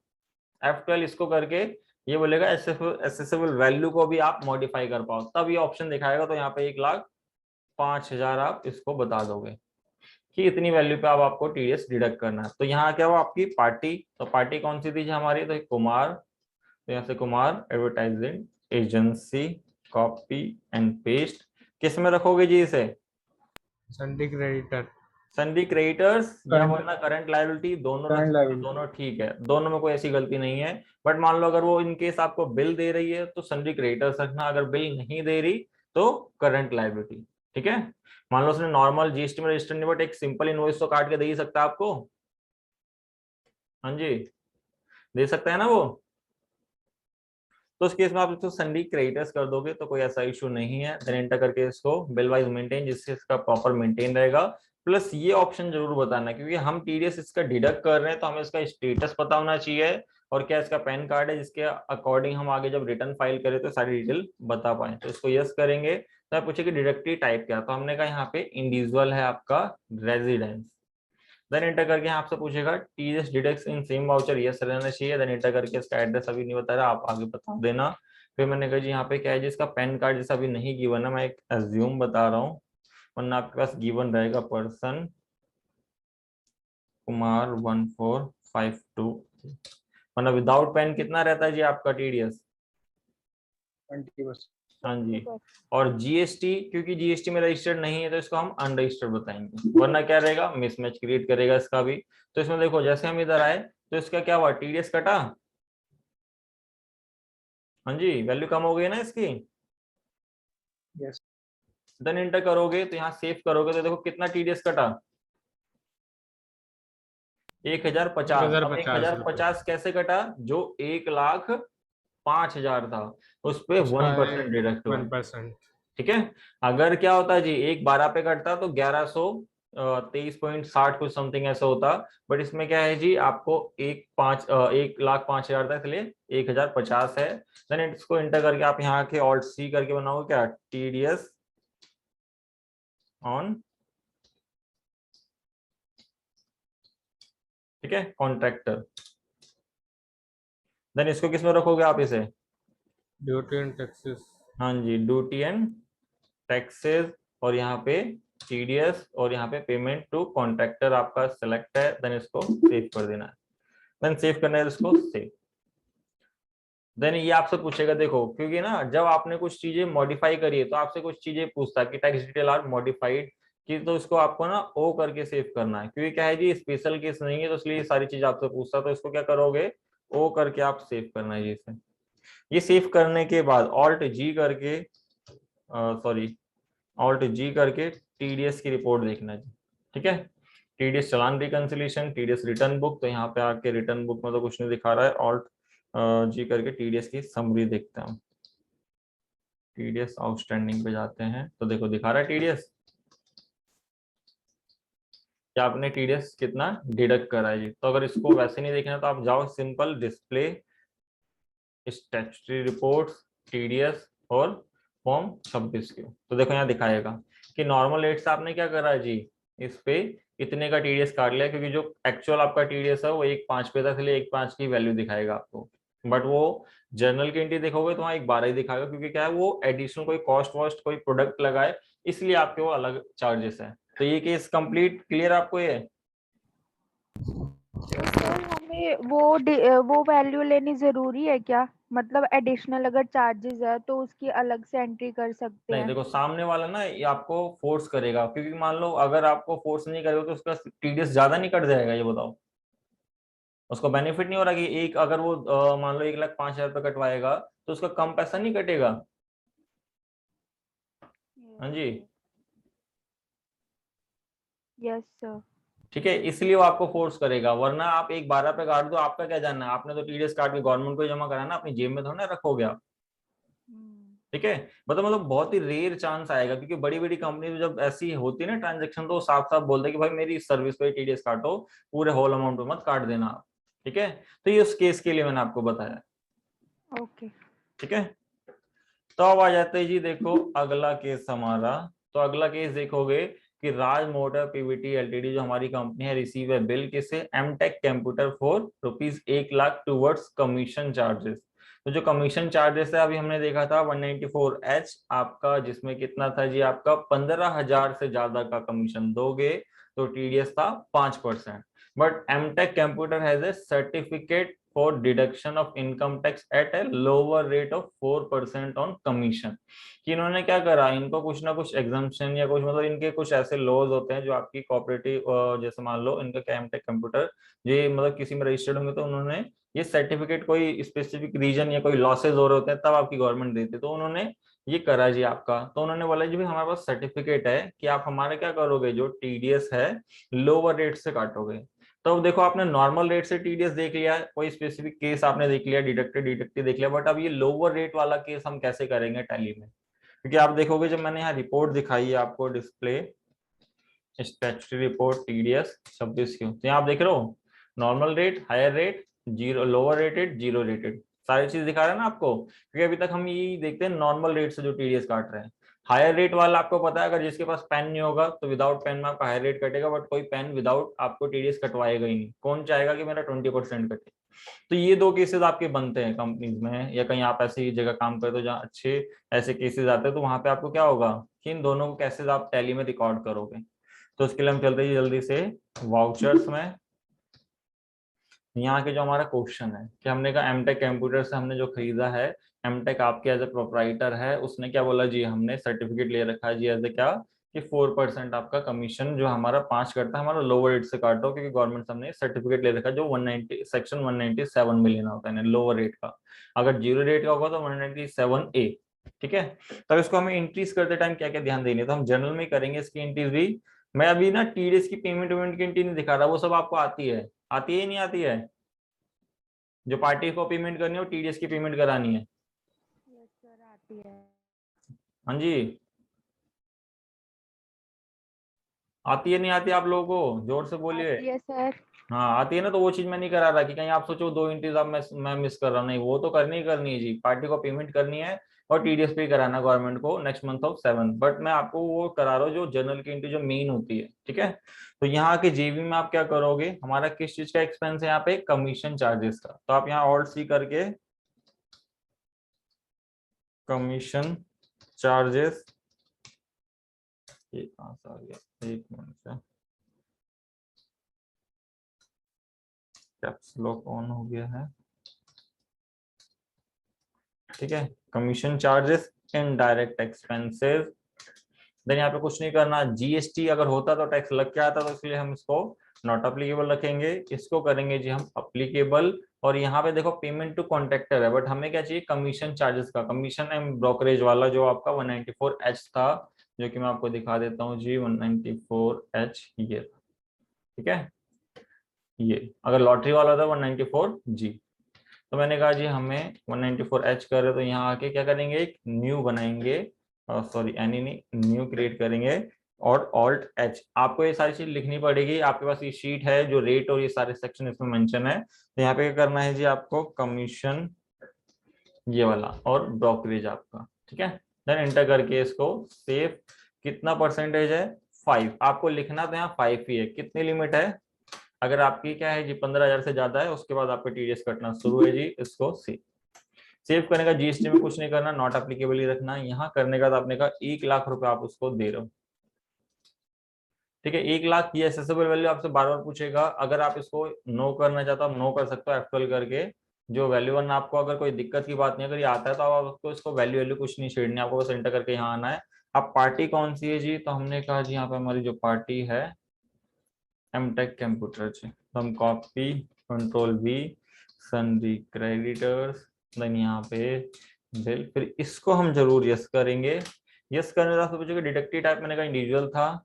F12, इसको करके ये बोलेगा एसेसेबल वैल्यू को भी आप मॉडिफाई कर पाओ, तब ये ऑप्शन दिखाएगा। तो यहाँ पे 1,05,000 आप इसको बता दोगे कि इतनी वैल्यू पे अब आपको टीडीएस डिडक्ट करना है। तो यहाँ क्या हुआ आपकी पार्टी, तो पार्टी कौन सी थी हमारी, तो कुमार, तो यहाँ से Kumar advertising agency, copy and paste, किस में रखोगे जी इसे, सन्डी क्रेडिटर, सन्डी क्रेडिटर्स या वरना करंट लायबिलिटी, दोनों में दोनों ठीक है, दोनों में कोई ऐसी गलती नहीं है। बट मान लो अगर वो इनकेस आपको बिल दे रही है तो सन्डी क्रेडिटर्स रखना, अगर बिल नहीं दे रही तो करंट लायबिलिटी, ठीक है। मान लो उसने नॉर्मल जीएसटी में रजिस्टर नहीं, बट एक सिंपल इनवॉइस तो काट के दे ही सकता है आपको, हाँ जी दे सकता है ना वो, तो उस केस में आप इसको सन्डी क्रेडिटर्स कर दोगे तो कोई ऐसा इशू नहीं है। देन एंटर करके इसको बिल वाइज मेंटेन, जिससे इसका प्रॉपर मेंटेन रहेगा। प्लस ये ऑप्शन जरूर बताना, क्योंकि हम टीडीएस इसका डिडक्ट कर रहे हैं तो हमें इसका स्टेटस पता होना चाहिए और क्या इसका पैन कार्ड है, जिसके अकॉर्डिंग हम आगे जब रिटर्न फाइल करें तो सारी डिटेल बता पाए। तो इसको यस करेंगे तो पूछेगी डिडक्टिव टाइप क्या, तो हमने कहा यहाँ पे इंडिविजुअल है आपका रेजिडेंस। देन एंटर करके आपसे पूछेगा TDS deducts in same voucher, yes रहना चाहिए। देन एंटर करके इसका एड्रेस अभी नहीं बता रहा, आप आगे बता देना। फिर मैंने कहा जी यहाँ पे क्या है, जिसका पैन कार्ड जैसा अभी नहीं गिवन है, मैं एक एज्यूम बता रहा हूँ, वरना आपके पास गिवन रहेगा पर्सन कुमार 1452, वरना विदाउट पैन कितना रहता है जी आपका टीडीएस 20%। हाँ जी। और जीएसटी, क्योंकि जीएसटी में रजिस्टर्ड नहीं है तो इसको हम अनरजिस्टर्ड बताएंगे, वरना क्या रहेगा मिसमैच क्रिएट करेगा इसका भी। तो इसमें देखो जैसे हम इधर आए तो इसका क्या हुआ, टीडीएस कटा, हाँ जी वैल्यू कम हो गई ना इसकी। यस देन एंटर करोगे तो यहाँ सेव करोगे तो देखो कितना टीडीएस कटा, 1,050। अब 1,050 कैसे कटा, जो 1,05,000 था उस पे 1% डिडक्ट हुआ, 1%। ठीक है। अगर क्या होता जी 1,12 पे कटता तो 1,123.60 कुछ समथिंग ऐसा होता, बट इसमें क्या है जी आपको 1,05,000 था, इसलिए 1,050 है। देन इसको एंटर करके आप यहाँ के ऑल्ट सी करके बनाओगे क्या, टीडीएस ऑन, ठीक है, कॉन्ट्रैक्टर। देन इसको किस में रखोगे आप इसे, ड्यूटी एंड टैक्सेस, हाँ जी ड्यूटी एंड टैक्सेस, और यहाँ पे टीडीएस और यहाँ पे पेमेंट टू कॉन्ट्रैक्टर आपका सेलेक्ट है। देन इसको सेव कर देना है। देन सेव करना है इसको सेव। देन ये आपसे पूछेगा, देखो क्योंकि ना जब आपने कुछ चीजें मॉडिफाई करी है तो आपसे कुछ चीजें पूछता है कि टैक्स डिटेल आर मॉडिफाइड की, तो इसको आपको ना ओ करके सेव करना है, क्योंकि क्या है जी स्पेशल केस नहीं है तो इसलिए सारी चीज आपसे पूछता है। तो इसको क्या करोगे, ओ करके आप सेव करना है इसे। ये सेव करने के बाद ऑल्ट जी करके ऑल्ट जी करके टीडीएस की रिपोर्ट देखना है, ठीक है। टीडीएस चलान रिकंसिलिएशन, टीडीएस रिटर्न बुक, तो यहाँ पे आके रिटर्न बुक में तो कुछ नहीं दिखा रहा है, ऑल्ट जी करके टीडीएस की समरी देखते हैं। टीडीएस आउटस्टैंडिंग पे जाते हैं तो देखो दिखा रहा है टीडीएस, क्या आपने टीडीएस कितना डिडक्ट करा है जी। तो अगर इसको वैसे नहीं देखना तो आप जाओ simple display statutory reports TDS और फॉर्म 26 के, तो देखो यहाँ दिखाएगा कि नॉर्मल रेट से आपने क्या करा है जी, इस पे इतने का टीडीएस काट लिया, क्योंकि जो एक्चुअल आपका टीडीएस है वो 1,5 पे था, इसलिए 1,5 की वैल्यू दिखाएगा आपको। बट वो जर्नल की एंट्री देखोगे तो वहाँ 1,12 ही दिखाएगा, क्योंकि क्या है वो एडिशनल कोई कॉस्ट वॉस्ट कोई प्रोडक्ट लगाए, इसलिए आपके वो अलग चार्जेस है। तो ये केस कंप्लीट क्लियर आपको ये, तो सर हमें वो वैल्यू लेनी जरूरी है क्या, मतलब एडिशनल अगर चार्जेस है तो उसकी अलग से एंट्री कर सकते नहीं हैं? देखो सामने वाला ना ये आपको फोर्स करेगा, क्योंकि मान लो अगर आपको फोर्स नहीं करेगा तो उसका टीडीएस ज्यादा नहीं कट जाएगा, ये बताओ उसको बेनिफिट नहीं हो रहा कि एक अगर वो मान लो 1,05,000 रुपये कटवाएगा तो उसका कम पैसा नहीं कटेगा, हाँ जी। Yes sir. ठीक है, इसलिए वो आपको फोर्स करेगा, वरना आप एक 12 पे काट दो, आपका क्या जानना है, आपने तो टीडीएस काट के गवर्नमेंट को जमा कराना, अपनी जेब में थोड़ा ना रखोगे आप। ठीक है, मतलब बहुत ही रेयर चांस आएगा, क्योंकि बड़ी बड़ी कंपनी जब ऐसी होती है ना ट्रांजेक्शन, तो साफ साफ बोलते हैं कि भाई मेरी इस सर्विस पे टीडीएस काटो, पूरे होल अमाउंट पे मत काट देना आप। ठीक है, तो ये उस केस के लिए मैंने आपको बताया। ओके। ठीक है, तो अब आ जाते हैं जी, देखो अगला केस हमारा। तो अगला केस देखोगे कि राज मोटर पीवीटी एलटीडी जो हमारी कंपनी है, रिसीव ए बिल किसे, Mtech Computer for ₹1,00,000 towards commission charges. तो जो कमीशन चार्जेस है, अभी हमने देखा था 194H आपका, जिसमें कितना था जी, आपका 15,000 से ज्यादा का कमीशन दोगे तो टीडीएस था 5%। But Mtech Computer has a certificate for deduction of income tax at a lower rate of 4% on commission. कि इन्होंने क्या करा, इनको कुछ ना कुछ एग्जाम्पशन या कुछ, मतलब इनके कुछ ऐसे लॉज होते हैं जो आपकी कोऑपरेटिव, जैसे मान लो इनका क्या एमटेक कंप्यूटर, ये मतलब किसी में रजिस्टर्ड होंगे, तो उन्होंने ये सर्टिफिकेट कोई स्पेसिफिक रीजन या कोई लॉसेज हो रहे होते हैं तब आपकी गवर्नमेंट देती है, तो उन्होंने ये करा जी आपका। तो उन्होंने बोला जी भाई हमारे पास सर्टिफिकेट है कि आप हमारे क्या करोगे, जो टीडीएस है लोअर रेट से काटोगे। तो देखो आपने नॉर्मल रेट से टीडीएस देख लिया, कोई स्पेसिफिक केस आपने देख लिया, डिडक्टेड देख लिया, बट अब ये लोअर रेट वाला केस हम कैसे करेंगे टैली में, क्योंकि आप देखोगे जब मैंने यहाँ रिपोर्ट दिखाई है आपको, डिस्प्ले स्टैट्यूटरी रिपोर्ट टीडीएस 26 क्यों, तो यहाँ आप देख रहे हो normal rate, higher rate, zero, lower rated, zero rated, सारी चीज दिखा रहा है ना आपको, क्योंकि अभी तक हम यही देखते हैं नॉर्मल रेट से जो टीडीएस काट रहे हैं। हायर रेट वाला आपको पता है, अगर जिसके पास पेन नहीं होगा तो विदाउट पेन में आपका हायर रेट कटेगा, बट कोई पेन विदाउट आपको टीडीएस कटवाएगा ही नहीं, कौन चाहेगा कि मेरा 20% कटे। तो ये दो केसेस आपके बनते हैं कंपनीज में, या कहीं आप ऐसी जगह काम करते हो जहाँ अच्छे ऐसे केसेस आते हैं, तो वहां पे आपको क्या होगा कि इन दोनों को कैसे आप टैली में रिकॉर्ड करोगे। तो उसके लिए हम चलते हैं जल्दी से वाउचर्स में। यहाँ के जो हमारा क्वेश्चन है कि हमने कहा एमटेक कंप्यूटर से हमने जो खरीदा है, एमटेक आपके एज ए प्रोपराइटर है, उसने क्या बोला जी, हमने सर्टिफिकेट ले रखा है जी एज ए क्या, कि 4% आपका कमीशन जो हमारा 5 करता है, हमारा लोअर रेट से काटो, क्योंकि गवर्नमेंट से हमने सर्टिफिकेट ले रखा है जो 190 सेक्शन 197 में लेना होता है लोअर रेट का। अगर जीरो रेट का होगा तो 197A। ठीक है, तब इसको हमें इंक्रीज करते टाइम क्या क्या ध्यान देंगे, तो हम जनरल में करेंगे इसकी इंक्रीज भी। मैं अभी ना टीडीएस की पेमेंट वेमेंट की एंट्री नहीं दिखा रहा, वो सब आपको आती है, आती है नहीं आती है, जो पार्टी को पेमेंट करनी है वो टीडीएस की पेमेंट करानी है। यस सर, आती है। हाँ जी, आती है नहीं आती आप लोगों को, जोर से बोलिए। आती है सर। हाँ आती है ना, तो वो चीज मैं नहीं करा रहा कि कहीं आप सोचो दो इंतजाम मैं मिस कर रहा हूँ, नहीं, वो तो करनी ही करनी है जी, पार्टी को पेमेंट करनी है और टीडीएस पे कराना गवर्नमेंट को नेक्स्ट मंथ ऑफ 7, बट मैं आपको वो करा रहा हूँ जो जनरल की एंट्री जो मेन होती है। ठीक है, तो यहाँ के जेबी में आप क्या करोगे, हमारा किस चीज का एक्सपेंस है यहाँ पे, कमीशन चार्जेस का, तो आप यहाँ ऑल्ट सी करके कमीशन चार्जेस, ये कहाँ से आ गया, एक मिनट से, कैप्स लॉक ऑन हो गया है। ठीक है, commission charges indirect expenses, then यहाँ पे कुछ नहीं करना, जीएसटी अगर होता तो टैक्स लग के आता, तो इसलिए हम इसको नॉट अप्लीकेबल रखेंगे, इसको करेंगे जी हम अप्लीकेबल। और यहाँ पे देखो पेमेंट टू कॉन्ट्रैक्टर है, बट हमें क्या चाहिए, कमीशन चार्जेस का, कमीशन एंड ब्रोकरेज वाला जो आपका 194H था, जो कि मैं आपको दिखा देता हूँ जी, 194H ये, ठीक है, ये अगर लॉटरी वाला था 194G। तो मैंने कहा जी हमें 194H कर रहे, तो यहाँ आके क्या करेंगे, एक न्यू बनाएंगे, सॉरी एनी नहीं, न्यू क्रिएट करेंगे, और ऑल्ट एच, आपको ये सारी चीज लिखनी पड़ेगी, आपके पास ये शीट है जो रेट और ये सारे सेक्शन इसमें मेंशन है। तो यहाँ पे क्या करना है जी, आपको कमीशन ये वाला और ब्रोकरेज आपका, ठीक है, देन एंटर करके इसको सेव, कितना परसेंटेज है 5, आपको लिखना तो यहाँ 5 ही है, कितनी लिमिट है, अगर आपकी क्या है जी 15,000 से ज्यादा है, उसके बाद आपका टीडीएस कटना शुरू है जी, इसको सेव करने का, जीएसटी में कुछ नहीं करना, नॉट एप्लीकेबल ही रखना, यहाँ करने का तो आपने कहा 1,00,000 रुपए आप उसको दे रहे हो। ठीक है, 1,00,000 की एसेसेबल वैल्यू आपसे बार बार पूछेगा, अगर आप इसको नो करना चाहते हो आप नो कर सकते हो F12 करके, जो वैल्यू वन आपको अगर कोई दिक्कत की बात नहीं, अगर ये आता है तो आप आपको इसको वैल्यू वैल्यू कुछ नहीं छेड़नी, आपको बस एंटर करके यहाँ आना है। अब पार्टी कौन सी है जी, तो हमने कहा जी यहाँ पे हमारी जो पार्टी है एमटेक कंप्यूटर जी, तो हम copy control V, sundry creditors, then यहाँ पे बिल, फिर इसको हम जरूर यस करेंगे। यस करने का पूछेगा डिडक्टिव टाइप, मैंने कहा इंडिविजुअल था,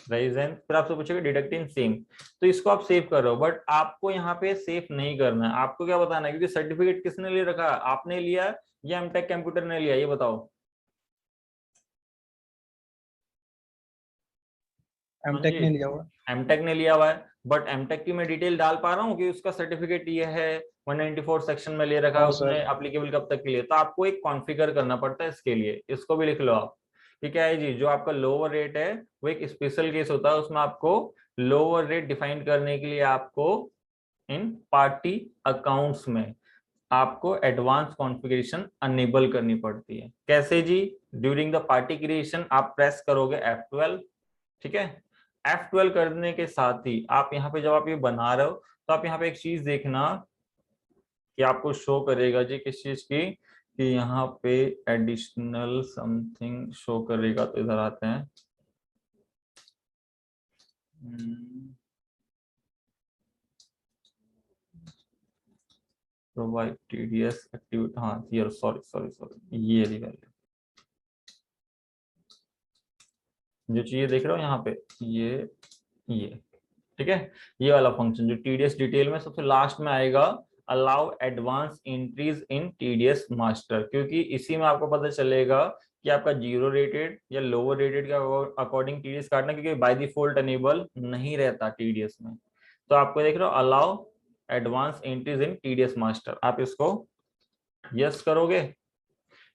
राइज एंड फिर आपसे पूछेगा डिडक्टिंग सेम, तो इसको आप सेव कर रहे हो, बट आपको यहाँ पे सेव नहीं करना है। आपको क्या बताना है, क्योंकि सर्टिफिकेट किसने ले रखा है, आपने लिया या एमटेक कंप्यूटर ने लिया, ये बताओ। एमटेक ने लिया हुआ। एमटेक ने लिया हुआ है, बट एमटेक की मैं डिटेल डाल पा रहा हूँ कि उसका सर्टिफिकेट ये है 194 सेक्शन में ले रखा है हाँ उसने, सर। एप्लीकेबल कब तक के लिए, तो आपको एक कॉन्फ़िगर करना पड़ता है इसके लिए, इसको भी लिख लो आप। कि क्या है जी, जो आपका लोअर रेट है वो एक स्पेशल केस होता है, उसमें आपको लोअर रेट डिफाइन करने के लिए आपको इन पार्टी अकाउंट्स में आपको एडवांस कॉन्फ़िगरेशन अनेबल करनी पड़ती है। कैसे जी, ड्यूरिंग द पार्टी क्रिएशन आप प्रेस करोगे F12, ठीक है। F12 करने के साथ ही आप यहाँ पे जब आप ये बना रहे हो तो आप यहाँ पे एक चीज देखना कि आपको शो करेगा जी किस चीज की, कि यहाँ पे एडिशनल समथिंग शो करेगा। तो इधर आते हैं, प्रोवाइड टीडीएस एक्टिविटी, हाँ ये, सॉरी सॉरी सॉरी, ये रही वैल्यू, जो चीजें देख रहे हो यहाँ पे, ये ठीक है। ये वाला फंक्शन जो टीडीएस डिटेल में सबसे लास्ट में आएगा, allow advance entries in TDS master, क्योंकि इसी में आपको पता चलेगा कि आपका जीरो रेटेड या लोअर रेटेड के अकॉर्डिंग टीडीएस काटना, क्योंकि बाय डिफॉल्ट अनेबल नहीं रहता टीडीएस में। तो आपको देख रहे हो allow advance entries in TDS master, आप इसको यस करोगे।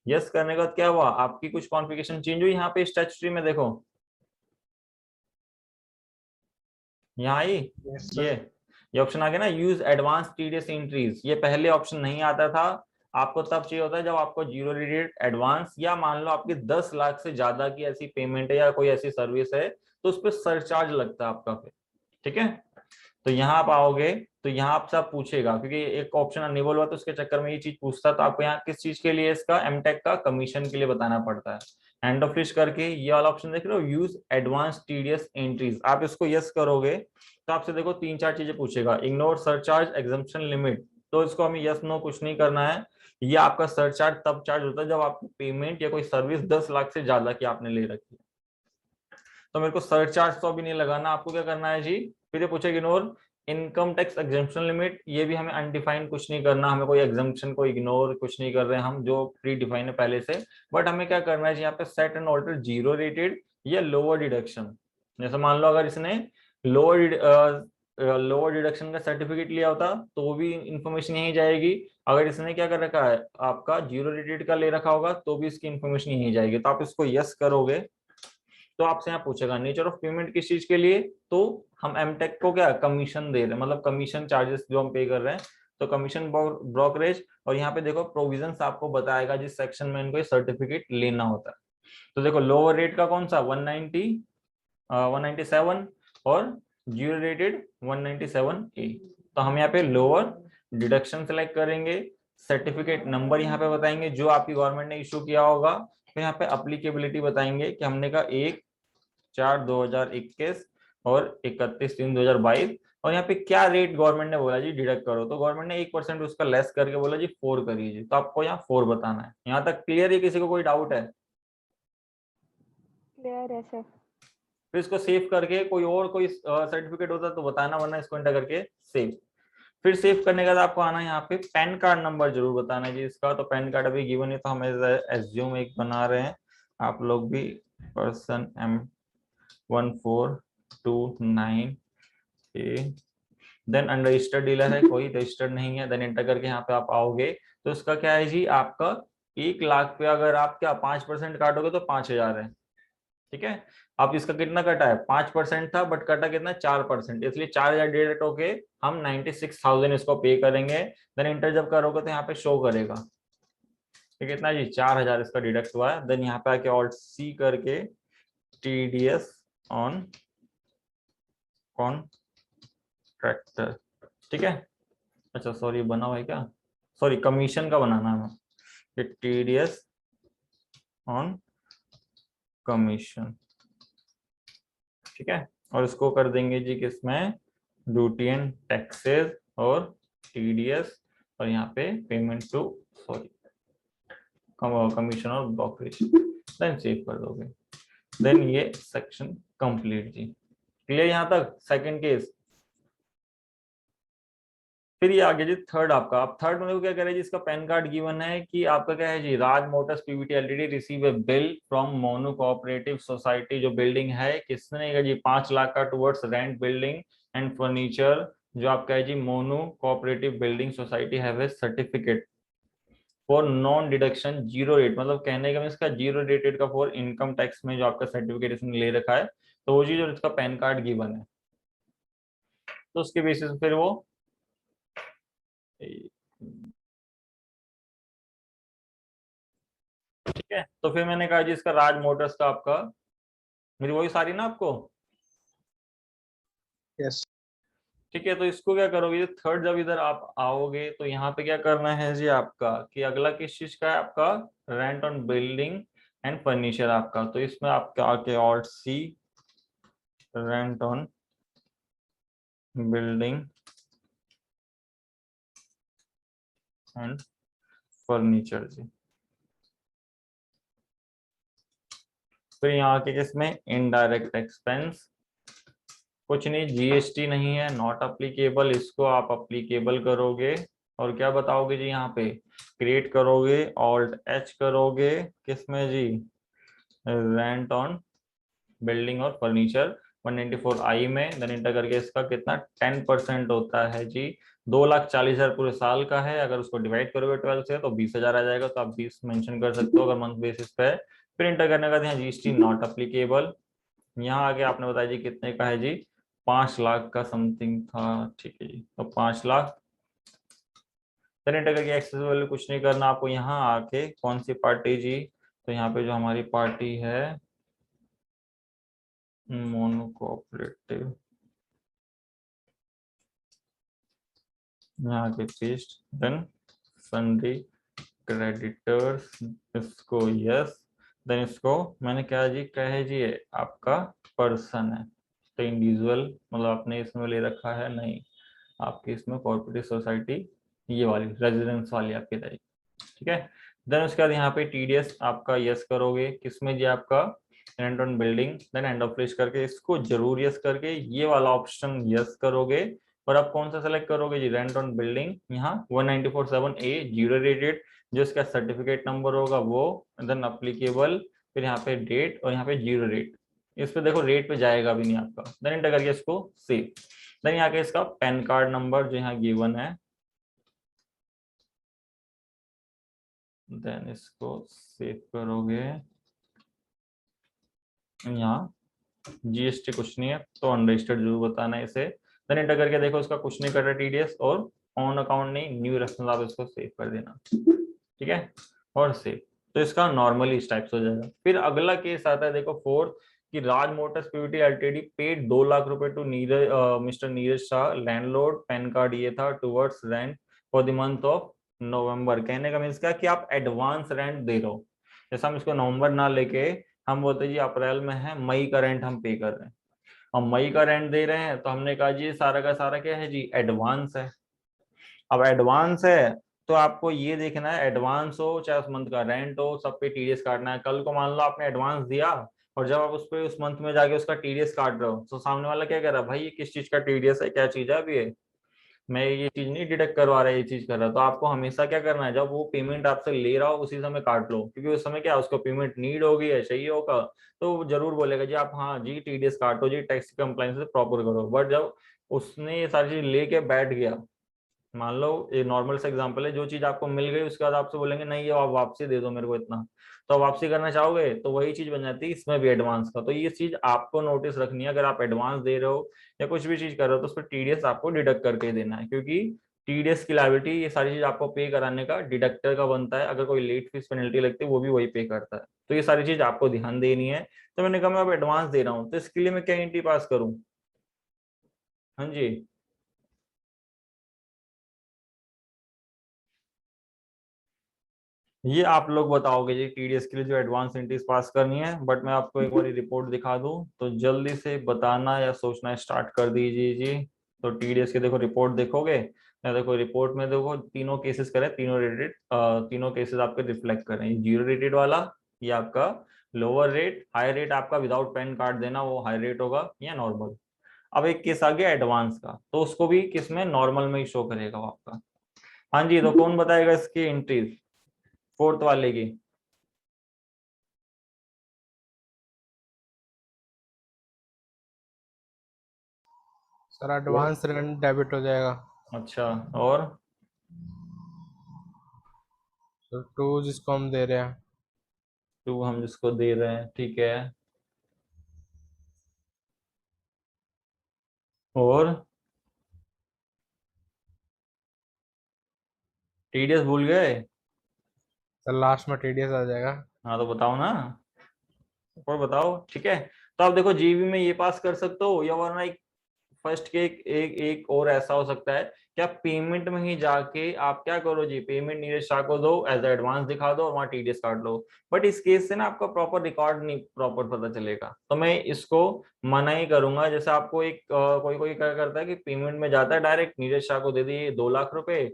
यस करने के बाद क्या हुआ, आपकी कुछ कॉन्फ़िगरेशन चेंज हुई। यहाँ पे स्टैट्यूटरी में देखो, यहाँ आई यस ये सर। ये ऑप्शन आ गया ना, यूज एडवांस टीडीएस एंट्रीज। ये पहले ऑप्शन नहीं आता था, आपको तब चाहिए होता है जब आपको जीरो रेटेड एडवांस, या मान लो आपकी 10 लाख से ज्यादा की ऐसी पेमेंट है या कोई ऐसी सर्विस है तो उस पर सरचार्ज लगता है आपका फिर, ठीक है। तो यहाँ आप आओगे तो यहाँ आपसे आप पूछेगा, क्योंकि एक ऑप्शन अनेबल हुआ तो उसके चक्कर में ये चीज पूछता, तो आपको यहाँ किस चीज के लिए, इसका एमटेक का कमीशन के लिए बताना पड़ता है। एंड ऑफ लिस्ट करके ये वाला ऑप्शन देख रहे हो, यूज एडवांस टीडीएस एंट्रीज, आप इसको यस करोगे तो आपसे देखो 3-4 चीजें पूछेगा। इग्नोर सरचार्ज एग्जम्पशन लिमिट, तो इसको हमें यस नो कुछ नहीं करना है। ये आपका सरचार्ज तब चार्ज होता है जब आपकी पेमेंट या कोई सर्विस 10 लाख से ज्यादा की आपने ले रखी है। तो मेरे को सरचार्ज तो अभी नहीं लगाना, आपको क्या करना है जी, फिर ये पूछेगा ignore income tax exemption limit, ये भी हमें अनडिफाइंड कुछ नहीं करना, हमें कोई एग्जम्पशन को इग्नोर कुछ नहीं कर रहे हैं हम, जो प्री डिफाइन है पहले से। बट हमें क्या करना है जी, यहाँ पे set and alter zero rated या लोअर डिडक्शन। जैसे मान लो अगर इसने लोअर डिडक्शन का सर्टिफिकेट लिया होता तो भी इंफॉर्मेशन यही जाएगी, अगर इसने क्या कर रखा है आपका जीरो रेटेड का ले रखा होगा तो भी इसकी इंफॉर्मेशन यही जाएगी। तो आप इसको यस करोगे तो आपसे यहाँ पूछेगा नेचर ऑफ पेमेंट किस चीज के लिए, तो हम एमटेक को क्या कमीशन दे रहे हैं, मतलब कमीशन चार्जेस जो हम पे कर रहे हैं, तो कमीशन ब्रोकरेज। और यहाँ पे देखो प्रोविजंस आपको बताएगा जिस सेक्शन में इनको सर्टिफिकेट लेना होता है। तो देखो लोअर रेट का कौन सा 197 और जीरो रेटेड 197A। तो हम यहाँ पे लोअर डिडक्शन सेलेक्ट करेंगे, सर्टिफिकेट नंबर यहाँ पे बताएंगे जो आपकी गवर्नमेंट ने इशू किया होगा, फिर यहाँ पे अप्लीकेबिलिटी बताएंगे कि हमने कहा 1/4/2021 और 31/3/2022, और यहाँ पे क्या रेट गवर्नमेंट ने बोला जी डिडक्ट करो, तो गवर्नमेंट ने 1% उसका लेस करके बोला जी 4 करिए, तो आपको यहाँ 4 बताना है। यहाँ तक क्लियर है, किसी को कोई डाउट है? क्लियर है सर। फिर इसको सेव करके कोई और कोई सर्टिफिकेट होता है तो बताना, वरना इसको एंटर करके सेव। फिर सेव करने के बाद आपको आना है यहाँ पे पैन कार्ड नंबर जरूर बताना है जी इसका, तो पैन कार्ड अभी गिवन है तो हम एज्यूम एक बना रहे हैं, आप लोग भी person M1429A, then unregistered dealer है कोई, रजिस्टर्ड नहीं है, देन एंटर करके यहाँ पे आप आओगे तो इसका क्या है जी, आपका 1 लाख पे अगर आप क्या 5% काटोगे तो 5,000 है, ठीक है। अब इसका कितना कटा है, 5% था बट कटा कितना 4%, इसलिए 4,000 डिडक्ट होके हम 96,000 इसको पे करेंगे। देन इंटर जब करोगे तो यहाँ पे शो करेगा कि कितना जी 4,000 इसका डिडक्ट हुआ है। देन यहाँ पे आके ऑल्ट सी करके टीडीएस ऑन कॉन्ट्रैक्टर, ठीक है। अच्छा सॉरी बना हुआ है क्या, सॉरी कमीशन का बनाना है हमें, टीडीएस ऑन कमीशन, ठीक है। और इसको कर देंगे जी किसमें, ड्यूटी एंड टैक्सेस और टीडीएस, और यहाँ पे पेमेंट टू सॉरी कमीशन और ब्रोकरेज, देन सेव कर दोगे। देन ये सेक्शन कंप्लीट जी। क्लियर यहाँ तक सेकंड केस। फिर ये आगे जी थर्ड आपका, आप थर्ड में क्या करें जी, इसका पैन कार्ड गिवन है कि आपका क्या है जी, Raj motors PVT LTD receive a bill from mono cooperative society, जो बिल्डिंग है किसने का जी 5 लाख का towards rent building and furniture, जो आपका है जी mono cooperative building society have a certificate for non deduction zero rate, मतलब कहने का इसका जीरो रेटेड का फॉर इनकम टैक्स में जो आपका सर्टिफिकेट इसने ले रखा है, तो वो चीज और इसका पैन कार्ड गिवन है, तो उसके बेसिस फिर वो ठीक है। तो फिर मैंने कहा जी इसका राज मोटर्स का आपका, मेरी वही सारी ना आपको, यस ठीक है। तो इसको क्या करोगे, थर्ड जब इधर आप आओगे तो यहाँ पे क्या करना है जी आपका, कि अगला किस चीज का है आपका, rent on building and furniture आपका, तो इसमें आपका आके alt C rent on building and furniture जी। फिर यहाँ के किसमें इनडायरेक्ट एक्सपेंस, कुछ नहीं, जीएसटी नहीं है, नॉट अप्लीकेबल, इसको आप अप्लीकेबल करोगे और क्या बताओगे जी, यहाँ पे क्रिएट करोगे, ऑल्ट एच करोगे, किसमें जी, रेंट ऑन बिल्डिंग और फर्नीचर 194I में, देन इंटर करके इसका कितना 10% होता है जी, 2,40,000 पूरे साल का है, अगर उसको डिवाइड करोगे 12 से तो 20,000 आ जाएगा, तो आप 20 मेंशन कर सकते हो अगर मंथ बेसिस पे है। फिर इंटर करने का यहाँ जीएसटी नॉट अप्लीकेबल, यहाँ आगे आपने बताया जी कितने का है जी, 5 लाख का समथिंग था, ठीक है जी, तो 5 लाख। फिर इंटर करके एक्सेस वैल्यू कुछ नहीं करना आपको, यहाँ आके कौन सी पार्टी जी, तो यहाँ पे जो हमारी पार्टी है मोनो कोऑपरेटिव, यहाँ के पेस्ट, देन सन्ड्री क्रेडिटर्स, इसको यस, देन इसको मैंने क्या जी कहे जी आपका पर्सन है, तो इंडिविजुअल मतलब आपने इसमें ले रखा है नहीं, आपकी इसमें कॉर्पोरेटिव सोसाइटी ये वाली रेजिडेंस वाली आपकी रहेगी, ठीक है। देन उसके बाद यहाँ पे टीडीएस आपका यस करोगे, किसमें जी आपका rent on building, then end of list करके इसको जरूर यस करके ये वाला ऑप्शन यस करोगे, और आप कौन सा सेलेक्ट करोगे जी, रेंट ऑन बिल्डिंग, यहाँ 194/7A जीरो रेटेड, जो इसका सर्टिफिकेट नंबर होगा वो, देन अप्लीकेबल, फिर यहाँ पे डेट और यहाँ पे जीरो रेट, इस पे देखो रेट पे जाएगा भी नहीं आपका, देन एंटर करके इसको सेव, देन यहाँ के इसका पैन कार्ड नंबर जो यहाँ गिवन है, देन इसको सेव करोगे, यहाँ जीएसटी कुछ नहीं है तो अनरजिस्टर्ड जरूर बताना है इसे, देन एंटर करके देखो इसका कुछ नहीं कर रहा टीडीएस, और ऑन अकाउंट नहीं, न्यू रेफरेंस आप इसको सेव कर देना, ठीक है, और सेव, तो इसका नॉर्मली इस टाइप से हो जाएगा। फिर अगला केस आता है देखो फोर्थ, कि Raj motors PVT LTD paid 2 lakh रुपए to Neeraj mister Neeraj Shah landlord, PAN card ये था towards rent for the month of November, कहने का मीन्स क्या कि आप एडवांस रेंट दे रहे हो, जैसे हम इसको नवंबर ना लेके हम बोलते जी अप्रैल में है, मई का रेंट हम पे कर रहे हैं, और मई का रेंट दे रहे हैं, तो हमने कहा जी सारा का सारा क्या है जी, एडवांस है। अब एडवांस है तो आपको ये देखना है, एडवांस हो चाहे उस मंथ का रेंट हो, सब पे टीडीएस काटना है। कल को मान लो आपने एडवांस दिया और जब आप उस पे उस मंथ में जाके उसका टीडीएस काट रहे हो, तो सामने वाला क्या कह रहा है, भाई ये किस चीज का टीडीएस है, क्या चीज है, अभी ये मैं ये चीज नहीं डिडक्ट करवा रहा है, ये चीज कर रहा, तो आपको हमेशा क्या करना है, जब वो पेमेंट आपसे ले रहा हो उसी समय काट लो, क्योंकि उस समय क्या उसको पेमेंट नीड होगी है, चाहिए होगा, तो वो जरूर बोलेगा जी आप हाँ जी टीडीएस काटो जी, टैक्स कंप्लाइंस से प्रॉपर करो। बट जब उसने ये सारी चीज लेके बैठ गया, मान लो ये नॉर्मल सा एग्जांपल है, जो चीज आपको मिल गई उसके बाद आपसे बोलेंगे नहीं ये आप वापसी दे दो मेरे को इतना, तो आप वापसी करना चाहोगे, तो वही चीज बन जाती है इसमें भी एडवांस का। तो ये चीज आपको नोटिस रखनी है, अगर आप एडवांस दे रहे हो या कुछ भी चीज कर रहे हो तो उस पर टीडीएस आपको डिडक्ट करके देना है, क्योंकि टीडीएस की लायबिलिटी ये सारी चीज आपको पे कराने का डिडक्टर का बनता है, अगर कोई लेट फीस पेनल्टी लगती है वो भी वही पे करता है, तो ये सारी चीज आपको ध्यान देनी है। तो मैंने कहा मैं अब एडवांस दे रहा हूँ, तो इसके लिए मैं क्या एंट्री पास करूँ, हाँ जी ये आप लोग बताओगे जी, टीडीएस के लिए जो एडवांस एंट्रीज पास करनी है, बट मैं आपको एक बार रिपोर्ट दिखा दूं तो जल्दी से बताना या सोचना स्टार्ट कर दीजिए जी। तो टीडीएस की देखो रिपोर्ट देखोगे, या देखो रिपोर्ट में देखो तीनों केसेस करे, तीनों रेटेड, तीनों केसेस आपके रिफ्लेक्ट करें, जीरो रेटेड वाला, ये आपका लोअर रेट, हाई रेट आपका विदाउट पैन कार्ड देना वो हाई रेट होगा या नॉर्मल। अब एक केस आ गया एडवांस का, तो उसको भी किस में, नॉर्मल में ही शो करेगा वो आपका। हाँ जी, तो कौन बताएगा इसकी एंट्रीज फोर्थ वाले की? सर एडवांस रेंट डेबिट हो जाएगा। अच्छा, और तो 2 जिसको हम दे रहे हैं। 2 हम जिसको दे रहे हैं, ठीक है। और टीडीएस भूल गए? सर लास्ट में टीडीएस आ जाएगा। हाँ तो बताओ ना, और बताओ, ठीक है। तो आप देखो जीबी में ये पास कर सकते हो, या वरना एक फर्स्ट के एक और ऐसा हो सकता है कि आप पेमेंट में ही जाके आप क्या करो जी, पेमेंट नीरज शाह को दो, एज एडवांस दिखा दो और वहां टीडीएस काट लो। बट इस केस से ना आपका प्रॉपर रिकॉर्ड नहीं प्रॉपर पता चलेगा, तो मैं इसको मना ही करूंगा। जैसे आपको एक कोई कोई क्या करता है कि पेमेंट में जाता है डायरेक्ट, नीरज शाह को दे दिए 2 लाख रुपए,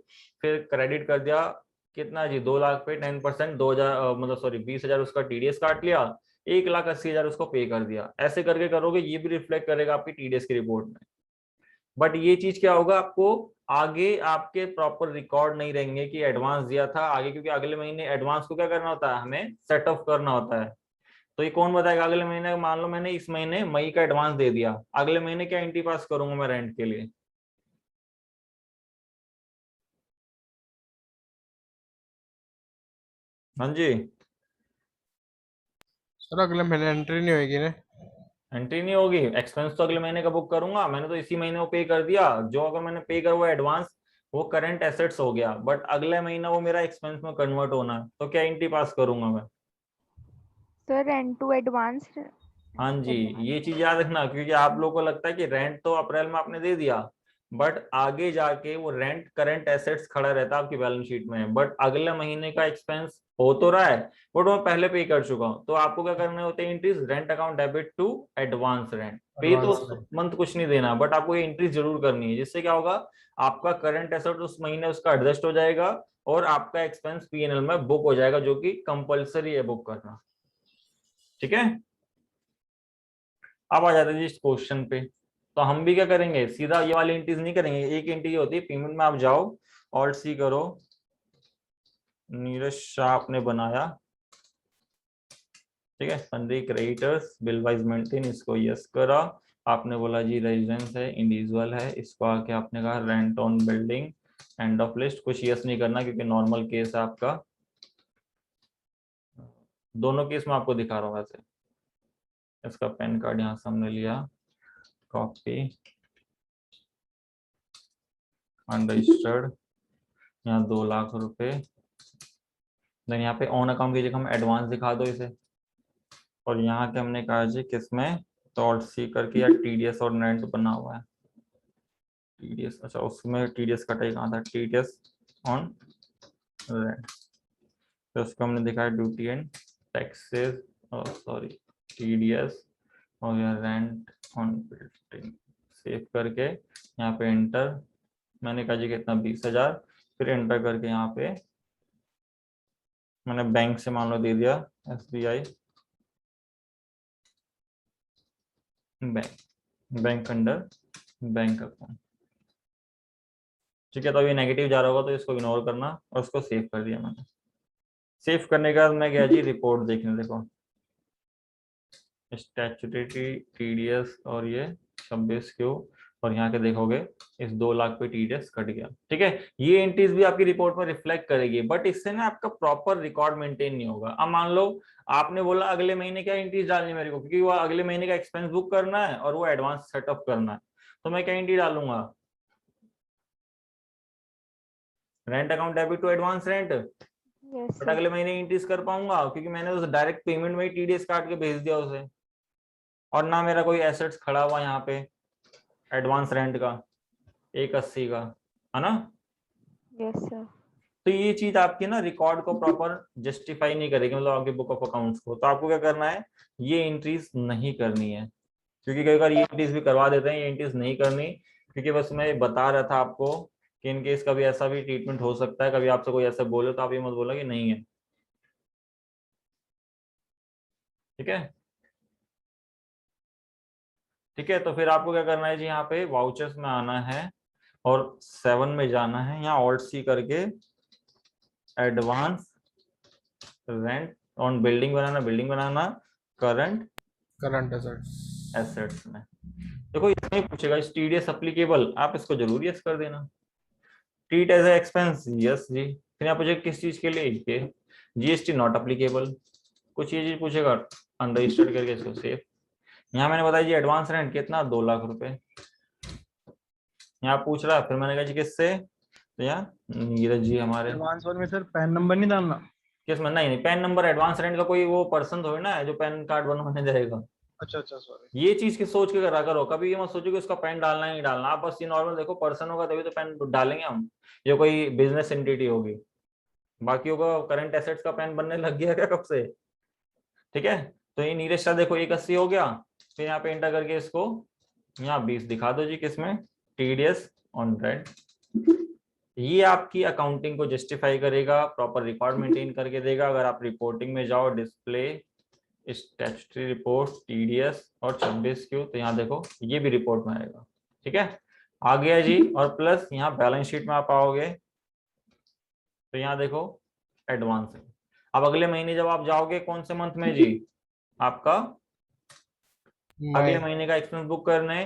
फिर क्रेडिट कर दिया कितना जी, 2 लाख पे 10%, 2,000 मतलब सॉरी 20,000 उसका टीडीएस काट लिया, 1,80,000 उसको पे कर दिया। ऐसे करके करोगे ये भी रिफ्लेक्ट करेगा आपकी टीडीएस की रिपोर्ट में। बट ये चीज क्या होगा, आपको आगे आपके प्रॉपर रिकॉर्ड नहीं रहेंगे कि एडवांस दिया था आगे, क्योंकि अगले महीने एडवांस को क्या करना होता है, हमें सेट ऑफ करना होता है। तो ये कौन बताएगा अगले महीने, मान लो मैंने इस महीने मई का एडवांस दे दिया, अगले महीने क्या एंट्री पास करूंगा मैं रेंट के लिए? हाँ जी, सर अगले महीने एंट्री नहीं होगी ना। एंट्री नहीं होगी, एक्सपेंस तो अगले महीने का बुक करूंगा, मैंने तो इसी महीने वो पे कर दिया। जो अगर मैंने पे करा हुआ एडवांस वो करंट एसेट्स हो गया, बट अगले महीना वो मेरा एक्सपेंस में कन्वर्ट होना है, तो क्या एंट्री पास करूंगा मैं? सर रेंट टू एडवांस हाँ जी, करने वाला। ये चीज याद रखना, क्योंकि आप लोगों को लगता है कि रेंट तो अप्रैल में आपने दे दिया, बट आगे जाके वो रेंट करंट एसेट्स खड़ा रहता है आपकी बैलेंस शीट में, बट अगले महीने का एक्सपेंस हो तो रहा है, बट मैं पहले पे कर चुका हूँ। तो आपको क्या करने होते हैं entries, rent account debit to advance rent, पे तो एडवांस उस में। मंथ कुछ नहीं देना, बट आपको ये एंट्रीज जरूर करनी है, जिससे क्या होगा, आपका करंट एसेट उस महीने उसका एडजस्ट हो जाएगा और आपका एक्सपेंस पीएनएल में बुक हो जाएगा, जो कि कंपलसरी है बुक करना, ठीक है। अब आ जाते हैं जी इस क्वेश्चन पे। तो हम भी क्या करेंगे, सीधा ये वाली एंट्रीज नहीं करेंगे। एक एंट्री होती है पेमेंट में, आप जाओ ऑल्ट सी करो, नीरज शाह आपने बनाया, ठीक है, sundry creditors bill wise maintain, इसको यस करा। आपने बोला जी रेजिडेंस है, इंडिविजुअल है, इसको आके आपने कहा rent on building, and of list, कुछ यस नहीं करना क्योंकि नॉर्मल केस है आपका। दोनों केस में आपको दिखा रहा हूँ वैसे। इसका पैन कार्ड यहाँ सामने लिया, कॉपी, अनरजिस्टर्ड, यहाँ 2 लाख रुपए, देन यहाँ पे ऑन अकाउंट की जगह हम एडवांस दिखा दो इसे, और यहाँ के हमने कहा जी किसमें, तो ऑल्ट सी करके, या टीडीएस और रेंट बना हुआ है, टीडीएस, अच्छा उसमें टीडीएस कटाई कहाँ था, टीडीएस ऑन रेंट, तो उसको हमने दिखाया duty and taxes, sorry TDS और यहाँ रेंट ऑन बिल्डिंग, सेव करके यहाँ पे एंटर, मैंने कहा जी कितना 20,000, फिर एंटर करके यहाँ पे मैंने बैंक से मान लो दे दिया, SBI bank, bank under bank account, ठीक है। तो अभी नेगेटिव जा रहा होगा तो इसको इग्नोर करना, और उसको सेव कर दिया मैंने। सेव करने के बाद मैं गया जी रिपोर्ट देखने, देखो स्टैट्यूटरी टीडीएस और ये 26Q, और यहाँ के देखोगे इस 2 लाख पे टीडीएस कट गया, ठीक है। ये एंट्रीज भी आपकी रिपोर्ट में रिफ्लेक्ट करेगी, बट इससे ना आपका प्रॉपर रिकॉर्ड मेंटेन नहीं होगा। अब मान लो आपने बोला अगले महीने क्या एंट्रीज डालनी मेरे को, क्योंकि वो अगले महीने का एक्सपेंस बुक करना है और वो एडवांस सेटअप करना है, तो मैं क्या एंट्री डालूंगा, rent account debit to advance rent, yes but sir. अगले महीने इंक्रीज कर पाऊंगा क्योंकि मैंने उस डायरेक्ट पेमेंट में ही टीडीएस काट के भेज दिया उसे, और ना मेरा कोई एसेट्स खड़ा हुआ यहाँ पे एडवांस रेंट का 180 का, है ना। Yes sir. तो ये चीज आपकी ना रिकॉर्ड को प्रॉपर जस्टिफाई नहीं करेगी, मतलब आपके बुक ऑफ अकाउंट्स को। तो आपको क्या करना है, ये एंट्रीज नहीं करनी है, क्योंकि कई बार ये एंट्रीज भी करवा देते हैं, ये एंट्रीज नहीं करनी, क्योंकि बस मैं बता रहा था आपको कि इन केस कभी ऐसा भी ट्रीटमेंट हो सकता है, कभी आपसे कोई ऐसा बोले तो आप ये मत बोला कि नहीं है, ठीक है, ठीक है। तो फिर आपको क्या करना है जी, यहाँ पे वाउचर्स में आना है और 7 में जाना है, यहाँ ऑल्ट सी करके advance rent on building banana, building banana current current assets. Assets में। देखो इसमें पूछेगा टीडीएस एप्लीकेबल, आप इसको जरूर यस कर देना। Treat as a expense, yes जी। फिर यहाँ पूछेगा किस चीज के लिए, ये जीएसटी नॉट एप्लीकेबल, कुछ ये चीज पूछेगा अनरजिस्टर्ड करके इसको सेव। यहाँ मैंने बताया जी एडवांस रेंट कितना, 2 लाख रुपए। यहाँ पूछ रहा है, फिर मैंने कहा जी किससे, तो यहाँ नीरज जी हमारे। एडवांस वाले में सर पैन नंबर नहीं डालना? किस में, नहीं पैन नंबर एडवांस रेंट का कोई वो पर्सन थोड़ी ना है जो पैन कार्ड बनवाने जाएगा। अच्छा अच्छा सॉरी। ये चीज की सोच के करा करो, कभी ये मत सोचो कि उसका पैन डालना है नहीं डालना। आप बस ये नॉर्मल देखो, पर्सन होगा तभी तो पैन डालेंगे हम, जो कोई बिजनेस एंटिटी होगी। बाकी होगा करंट एसेट्स का पैन बनने लग गया क्या कब से, ठीक है। तो ये नीरज शाह देखो 180 हो गया, फिर यहाँ पे एंटर करके इसको यहाँ 20 दिखा दो जी, किसमें, टीडीएस ऑन रेंट। ये आपकी अकाउंटिंग को जस्टिफाई करेगा, प्रॉपर रिकॉर्ड मेंटेन करके देगा। अगर आप रिपोर्टिंग में जाओ, डिस्प्ले स्टैट्यूटरी रिपोर्ट टीडीएस और 26 क्यू, तो यहाँ देखो ये भी रिपोर्ट में आएगा, ठीक है। आ गया जी। और प्लस यहाँ बैलेंस शीट में आप आओगे तो यहाँ देखो एडवांस है। अब अगले महीने जब आप जाओगे, कौन से मंथ में जी, आपका अगले महीने का एक्सपेंस बुक करने,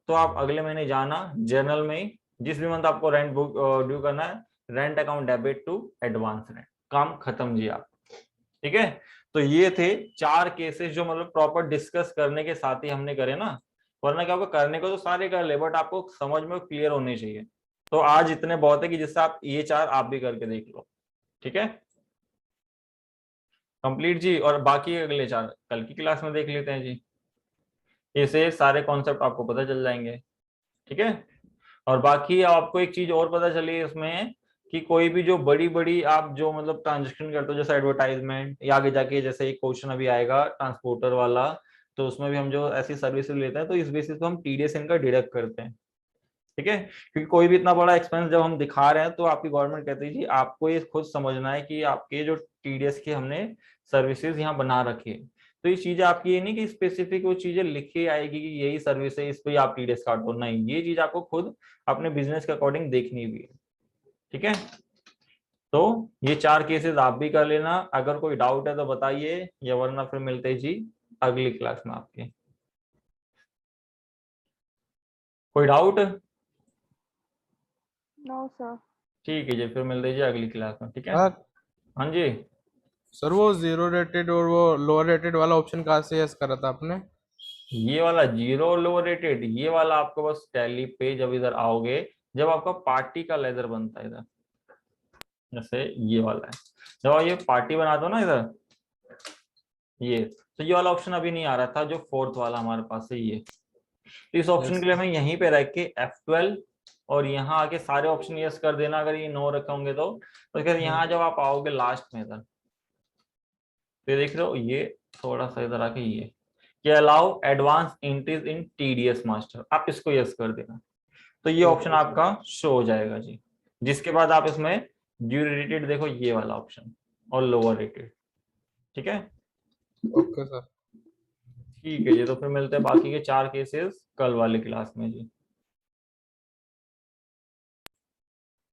तो आप अगले महीने जाना जर्नल में ही, जिस भी मंथ आपको रेंट बुक ड्यू करना है, rent account debit to advance rent, काम खत्म जी आप, ठीक है। तो ये थे 4 केसेस जो मतलब प्रॉपर डिस्कस करने के साथ ही हमने करे ना, वरना क्या होगा, करने को तो सारे कर ले बट आपको समझ में क्लियर होने चाहिए। तो आज इतने बहुत है कि जिससे आप ये 4 आप भी करके देख लो, ठीक है, कंप्लीट जी। और बाकी अगले 4 कल की क्लास में देख लेते हैं जी, ऐसे सारे कॉन्सेप्ट आपको पता चल जाएंगे, ठीक है। और बाकी आपको एक चीज और पता चली इसमें कि कोई भी जो बड़ी बड़ी आप जो मतलब ट्रांजेक्शन करते हो, जैसे एडवर्टाइजमेंट या आगे जाके जैसे एक क्वेश्चन अभी आएगा ट्रांसपोर्टर वाला, तो उसमें भी हम जो ऐसी सर्विसेज लेते हैं तो इस बेसिस पे हम टीडीएस इनका डिडक्ट करते हैं, ठीक है। क्योंकि कोई भी इतना बड़ा एक्सपेंस जब हम दिखा रहे हैं तो आपकी गवर्नमेंट कहती है जी आपको ये खुद समझना है कि आपके जो टीडीएस की हमने सर्विसेज यहाँ बना रखी है। तो ये चीजें आपकी ये नहीं कि स्पेसिफिक वो चीजें लिखी आएगी कि यही सर्विस है, इस पे आप टीडीएस काटो, नहीं, ये चीज आपको खुद अपने बिजनेस के अकॉर्डिंग देखनी भी है, ठीक है। तो ये 4 केसेस आप भी कर लेना, अगर कोई डाउट है तो बताइए, या वरना फिर मिलते हैं जी अगली क्लास में आपके। कोई डाउट? No sir. ठीक है जी, फिर मिलते हैं जी अगली क्लास में, ठीक है। सर हाँ जी, सर वो 0 रेटेड और वो लोअर रेटेड वाला ऑप्शन कहाँ से यस करा था आपने? ये वाला जीरो लोअर रेटेड, ये वाला आपको बस टैली पे जब इधर आओगे, जब आपका पार्टी का लेजर बनता है इधर, जैसे ये वाला है, जब ये पार्टी बनाते हो ना इधर, ये तो ये वाला ऑप्शन अभी नहीं आ रहा था, जो 4th वाला हमारे पास है ये। तो इस ऑप्शन के लिए हमें यहीं पे रख के F12 और यहाँ आके सारे ऑप्शन यस कर देना, अगर ये नो रखे होंगे तो फिर यहाँ जब आप आओगे लास्ट में इधर, तो ये देख रहे हो, ये थोड़ा सा इधर आके ये allow advance entries in TDS master, आप इसको यस कर देना, तो ये ऑप्शन आपका शो हो जाएगा जी। जिसके बाद आप इसमें ड्यू रेटेड देखो, ये वाला ऑप्शन और लोअर रेटेड, ठीक है। Okay sir. ठीक है जी, तो फिर मिलते हैं बाकी के 4 केसेस कल वाली क्लास में जी।